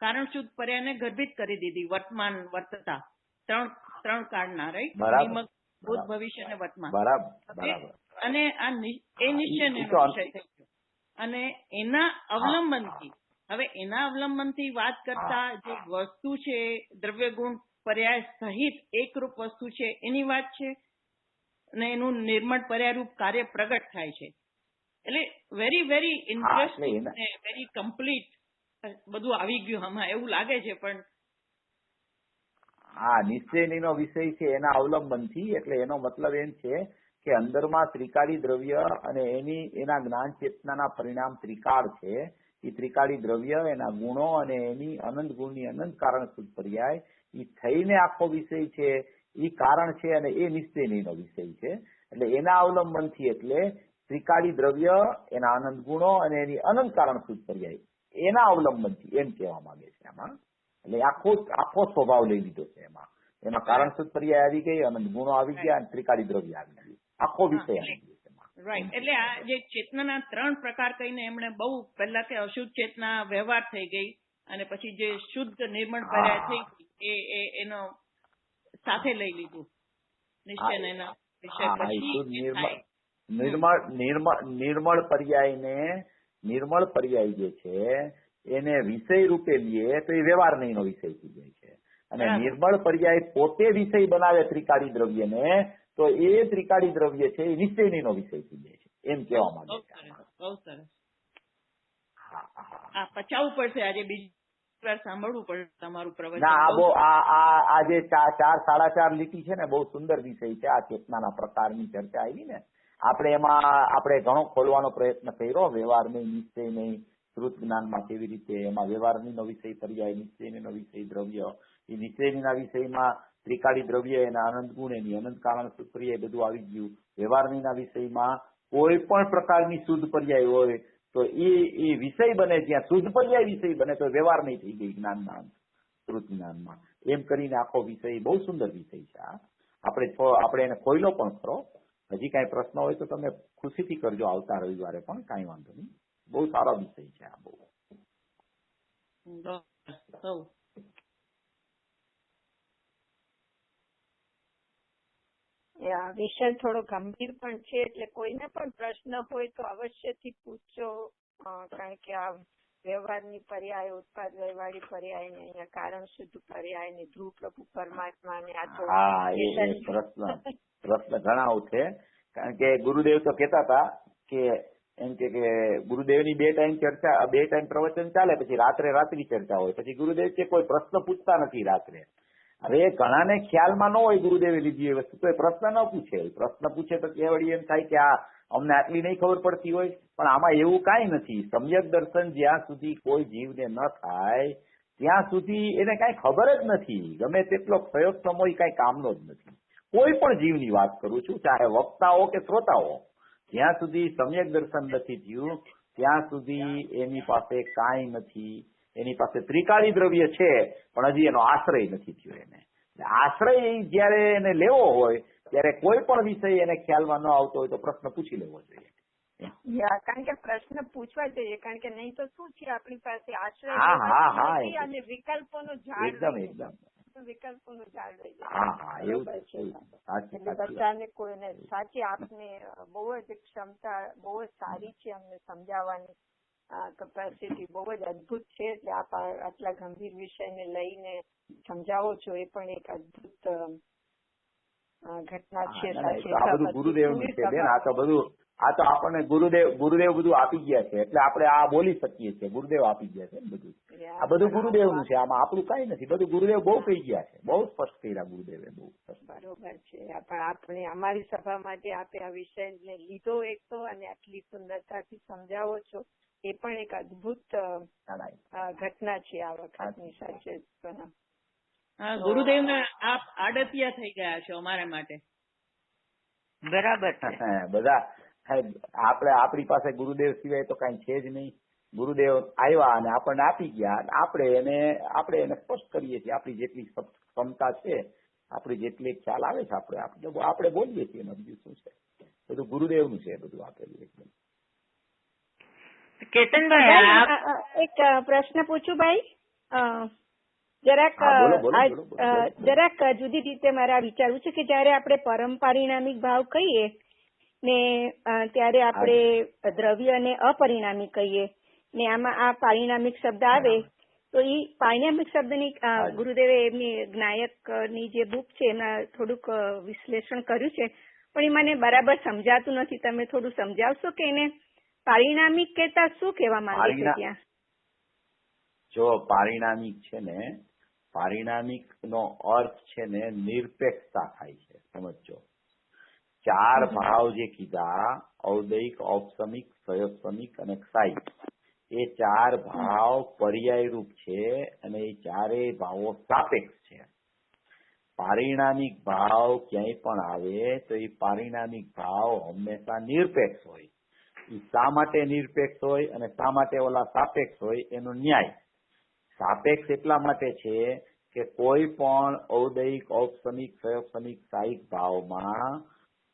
કારણ શુદ્ધ પર્યાયને ગર્ભિત કરી દીધી. વર્તમાન વર્તતા 3 કાળના, રાઈટ? ભૂત ભવિષ્ય અને વર્તમાન. બરાબર. અને આ એ નિશ્ચયનો વિષય થઈ ગયો. અને એના અવલંબનથી વાત કરતા જે વસ્તુ છે દ્રવ્ય ગુણ પર્યાય સહિત એકરૂપ વસ્તુ છે એની વાત છે, અને એનું નિર્મળ પર્યાયરૂપ કાર્ય પ્રગટ થાય છે. એટલે very very interesting, very complete બધું આવી ગયું આમાં એવું લાગે છે. પણ નિશ્ચયનો વિષય છે એના અવલંબનથી, એટલે એનો મતલબ એમ છે કે અંદરમાં ત્રિકાળી દ્રવ્ય અને એના જ્ઞાન ચેતનાના પરિણામ ત્રિકાળ છે. એ ત્રિકાળી દ્રવ્ય, એના ગુણો અને એની અનંત ગુણની અનંત કારણ શુદ્ધ પર્યાય એ થઈને આખો વિષય છે એ કારણ છે, અને એ નિશ્ચયનો વિષય છે. એટલે એના અવલંબનથી, એટલે ત્રિકાળી દ્રવ્ય, એના અનંત ગુણો અને એની અનંત કારણ શુદ્ધ પર્યાય એના અવલંબનથી એમ કહેવા માંગે છે આમાં. એટલે આખો સ્વભાવ લઈ લીધો છે એમાં કારણ શુદ્ધ પર્યાય આવી ગઈ, અનંત ગુણો આવી ગયા, અને ત્રિકાળી દ્રવ્ય આવી ગયું, આખો વિષય આવી ગયો. રાઈટ. એટલે આ જે ચેતનાના 3 પ્રકાર કહીને એમણે બહુ પહેલા કે અશુદ્ધ ચેતના વ્યવહાર થઈ ગઈ, અને પછી જે શુદ્ધ નિર્મળ પર્યાય થઈ ગઈ એનો સાથે લઈ લીધું નિશ્ચય એના વિષય. પછી નિર્મળ પર્યાય જે છે એને વિષય રૂપે લઈએ તો એ વ્યવહાર નહીં નો વિષય થઈ જાય છે. અને નિર્મળ પર્યાય પોતે વિષય બનાવે ત્રિકાળી દ્રવ્યને, તો એ ત્રિકાળી દ્રવ્ય છે એ નિશ્ચયનો વિષય થઈ જાય છે, એમ કહેવા માંગે છે. બહુ સરસ. પચાવવું પડશે, આજે બીજી વાર સાંભળવું પડશે તમારું પ્રવચન. આ જે 4-4.5 લીટી છે ને, બહુ સુંદર વિષય છે. આ ચેતનાના પ્રકારની ચર્ચા આવી ને, આપણે ઘણો ખોલવાનો પ્રયત્ન કર્યો. વ્યવહાર નહીં, નિશ્ચય નહીં, શ્રુત જ્ઞાનમાં કેવી રીતે એમાં વ્યવહારનો વિષય પર્યાય, નિશ્ચયનો વિષય દ્રવ્ય, એ નિશ્ચયના વિષયમાં ત્રિકાળી દ્રવ્ય, એના અનંત ગુણ, એની અનંત કારણ શુદ્ધ પર્યાય બધું આવી ગયું. વ્યવહારના વિષયમાં કોઈ પણ પ્રકારની શુદ્ધ પર્યાય હોય તો એ વિષય બને, જ્યાં શુદ્ધ પર્યાય વિષય બને તો વ્યવહાર નહીં થઈ ગઈ જ્ઞાનમાં, શ્રુત જ્ઞાનમાં. એમ કરીને આખો વિષય બહુ સુંદર વિષય છે. આપણે એને ખોઈલો પણ ખરો. હજી કાંઈ પ્રશ્ન હોય તો તમે ખુશીથી કરજો, આવતા રવિવારે પણ કાંઈ વાંધો નહીં. બહુ સારો વિષય છે આ. બહુ વિષય થોડો ગંભીર પણ છે, એટલે કોઈને પણ પ્રશ્ન હોય તો અવશ્યથી પૂછજો. કારણ કે આ વ્યવહારની પર્યાય, ઉત્પાદ વ્યવહારી પર્યાય ને અહીંયા કારણ શુદ્ધ પર્યાય ને ધ્રુવ પ્રભુ પરમાત્મા ને આ તો પ્રશ્ન ઘણા છે. કારણ કે ગુરુદેવ તો કહેતા હતા કે એમ કે ગુરુદેવની 2 ટાઈમ ચર્ચા, 2 ટાઈમ પ્રવચન ચાલે, પછી રાત્રિ ચર્ચા હોય. પછી ગુરુદેવ કે કોઈ પ્રશ્ન પૂછતા નથી રાત્રે. હવે ઘણાને ખ્યાલમાં ન હોય ગુરુદેવે લીધી એ વસ્તુ, તો એ પ્રશ્ન ન પૂછે. પ્રશ્ન પૂછે તો કેવડી એમ થાય કે અમને આટલી નહીં ખબર પડતી હોય. પણ આમાં એવું કાંઈ નથી. સમ્યક દર્શન જ્યાં સુધી કોઈ જીવને ન થાય ત્યાં સુધી એને કાંઈ ખબર જ નથી. ગમે તેટલો પ્રયોગ સમય કાંઈ કામનો જ નથી. કોઈ પણ જીવની વાત કરું છું, ચાહે વક્તાઓ કે શ્રોતાઓ, જ્યાં સુધી સમ્યક દર્શન નથી થયું ત્યાં સુધી એની પાસે કાંઈ નથી. એની પાસે ત્રિકાળી દ્રવ્ય છે પણ હજી એનો આશ્રય નથી થયો. એને આશ્રય જયારે એને લેવો હોય ત્યારે કોઈ પણ વિષય એને ખ્યાલમાં ન આવતો હોય તો પ્રશ્ન પૂછી લેવો જોઈએ. કારણ કે પ્રશ્ન પૂછવા જોઈએ, કારણ કે નહીં તો શું છે આપણી પાસે આશ્રય અને વિકલ્પોનો ઝાડ રહી જાય. બધાને કોઈને સાચી આપને બહુ જ ક્ષમતા બહુ જ સારી છે, અમને સમજાવવાની કેપેસિટી બહુ જ અદભુત છે. એટલે આપ આટલા ગંભીર વિષયને લઈને સમજાવો છો, એ પણ એક અદભુત ઘટના છે. ગુરુદેવનું છે બેન, આ તો બધું આ તો આપણને ગુરુદેવ બધું આપી ગયા છે એટલે આપણે આ બોલી શકીએ છીએ. ગુરુદેવ આપી ગયા છે બધું. આ બધું ગુરુદેવનું છે, આમાં આપણું કઈ નથી. બધું ગુરુદેવ બહુ કહી ગયા છે, બહુ સ્પષ્ટ કર્યા ગુરુદેવે, બહુ બરોબર છે. પણ આપણે અમારી સભામાં જે આપે આ વિષયને લીધો એક તો, અને આટલી સુંદરતાથી સમજાવો છો, એ પણ એક અદભુત ઘટના છે આ વખતની. સાચે ગુરુદેવ આપ આડતિયા થઈ ગયા છો અમારા માટે. બરાબર છે. બધા આપણે આપણી પાસે ગુરુદેવ સિવાય તો કઈ છે જ નહીં. ગુરુદેવ આવ્યા અને આપણને આપી ગયા, આપણે એને સ્પષ્ટ કરીએ છીએ. આપણી જેટલી ક્ષમતા છે, આપણી જેટલી ખ્યાલ આવે છે, આપણે બોલીએ છીએ. એમાં બીજું શું છે? બધું ગુરુદેવનું છે, બધું આપેલું એકદમ. કેતનભાઈ, એક પ્રશ્ન પૂછું ભાઈ? જરાક જુદી રીતે મારે વિચારવું છે કે જયારે આપણે પરમ પારિણામિક ભાવ કહીએ ને ત્યારે આપણે દ્રવ્ય અને અપરિણામી કહીએ ને આમાં આ પારિણામિક શબ્દ આવે તો એ પારિણામિક શબ્દની ગુરુદેવે એમની જ્ઞાયકની જે બુક છે એમાં થોડુંક વિશ્લેષણ કર્યું છે, પણ એ મને બરાબર સમજાતું નથી. તમે થોડું સમજાવશો કે એને પારિણામિક કહેતા શું કહેવા માંગે છે ત્યાં? જો પારિણામિક છે ને, પારિણામિક નો અર્થ છે ને નિરપેક્ષતા થાય છે. સમજો, 4 ભાવ જે કીધા, ઔદયિક, ઔપસમિક, સયોપસમિક અને ક્ષાયિક, એ 4 ભાવ પર્યાય રૂપ છે અને એ 4 ભાવો સાપેક્ષ છે. પારિણામિક ભાવ ક્યાંય પણ આવે તો એ પારિણામિક ભાવ હંમેશા નિરપેક્ષ હોય. એ શા માટે નિરપેક્ષ હોય અને શા માટે ઓલા સાપેક્ષ હોય એનો ન્યાય. સાપેક્ષ એટલા માટે છે કે કોઈ પણ ઔદયિક, ઔપસમિક, સયોપસમિક, ક્ષાયિક ભાવમાં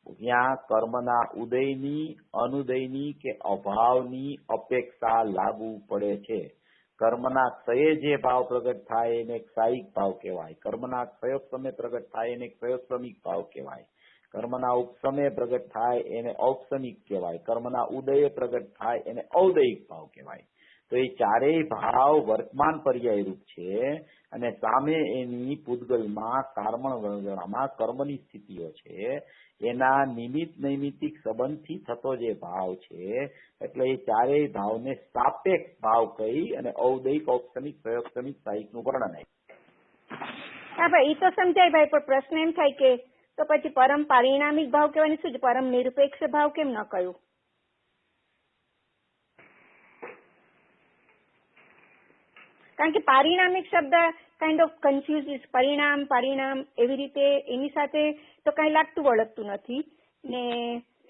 ત્યાં કર્મના ઉદયની, અનુદયની કે અભાવની અપેક્ષા લાગુ પડે છે. કર્મના ક્ષયે જે ભાવ પ્રગટ થાય એને ક્ષાયિક ભાવ કહેવાય. કર્મના ક્ષયોપસમે પ્રગટ થાય એને ક્ષયોપસમિક ભાવ કહેવાય. કર્મના ઉપસમય પ્રગટ થાય એને ઔપસમિક કહેવાય. કર્મના ઉદય પ્રગટ થાય એને ઔદયિક ભાવ કહેવાય. તો એ 4 ભાવ વર્તમાન પર્યાય રૂપ છે અને સામે એની પૂતગલમાં કારમણ વર્ગણામાં કર્મની સ્થિતિઓ છે. એના નિમિત્ત નૈમિત્તિક સંબંધથી થતો જે ભાવ છે, એટલે એ 4 ભાવને સાપેક્ષ ભાવ કહી અને ઔદયિક, ઔપસમિક, સયોપસમિક, ક્ષાયિક નું વર્ણન આપ્યું. હા ભાઈ, એ તો સમજાય ભાઈ, પણ પ્રશ્ન એમ થાય કે તો પછી પરમ પારિણામિક ભાવ કહેવાની શું છે? પરમ નિરપેક્ષ ભાવ કેમ ન કહ્યું? કારણ કે પારિણામિક શબ્દ કાઇન્ડ ઓફ કન્ફ્યુઝ. પરિણામ એવી રીતે એની સાથે તો કઈ લાગતું વળગતું નથી ને.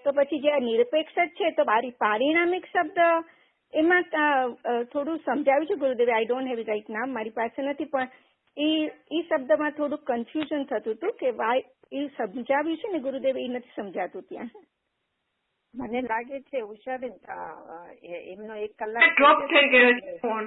તો પછી જે નિરપેક્ષ જ છે તો પારિણામિક શબ્દ એમાં થોડું સમજાવ્યું છે ગુરુદેવે. આઈ ડોન્ટ હેવ રાઈટ નામ, મારી પાસે નથી, પણ એ શબ્દમાં થોડું કન્ફ્યુઝન થતું હતું કે વાય એ સમજાવ્યું છે ને ગુરુદેવે, એ નથી સમજાતું ત્યાં. મને લાગે છે ઉષાબેન એમનો 1 કલાક ડ્રોપ થઈ ગયો છે ફોન.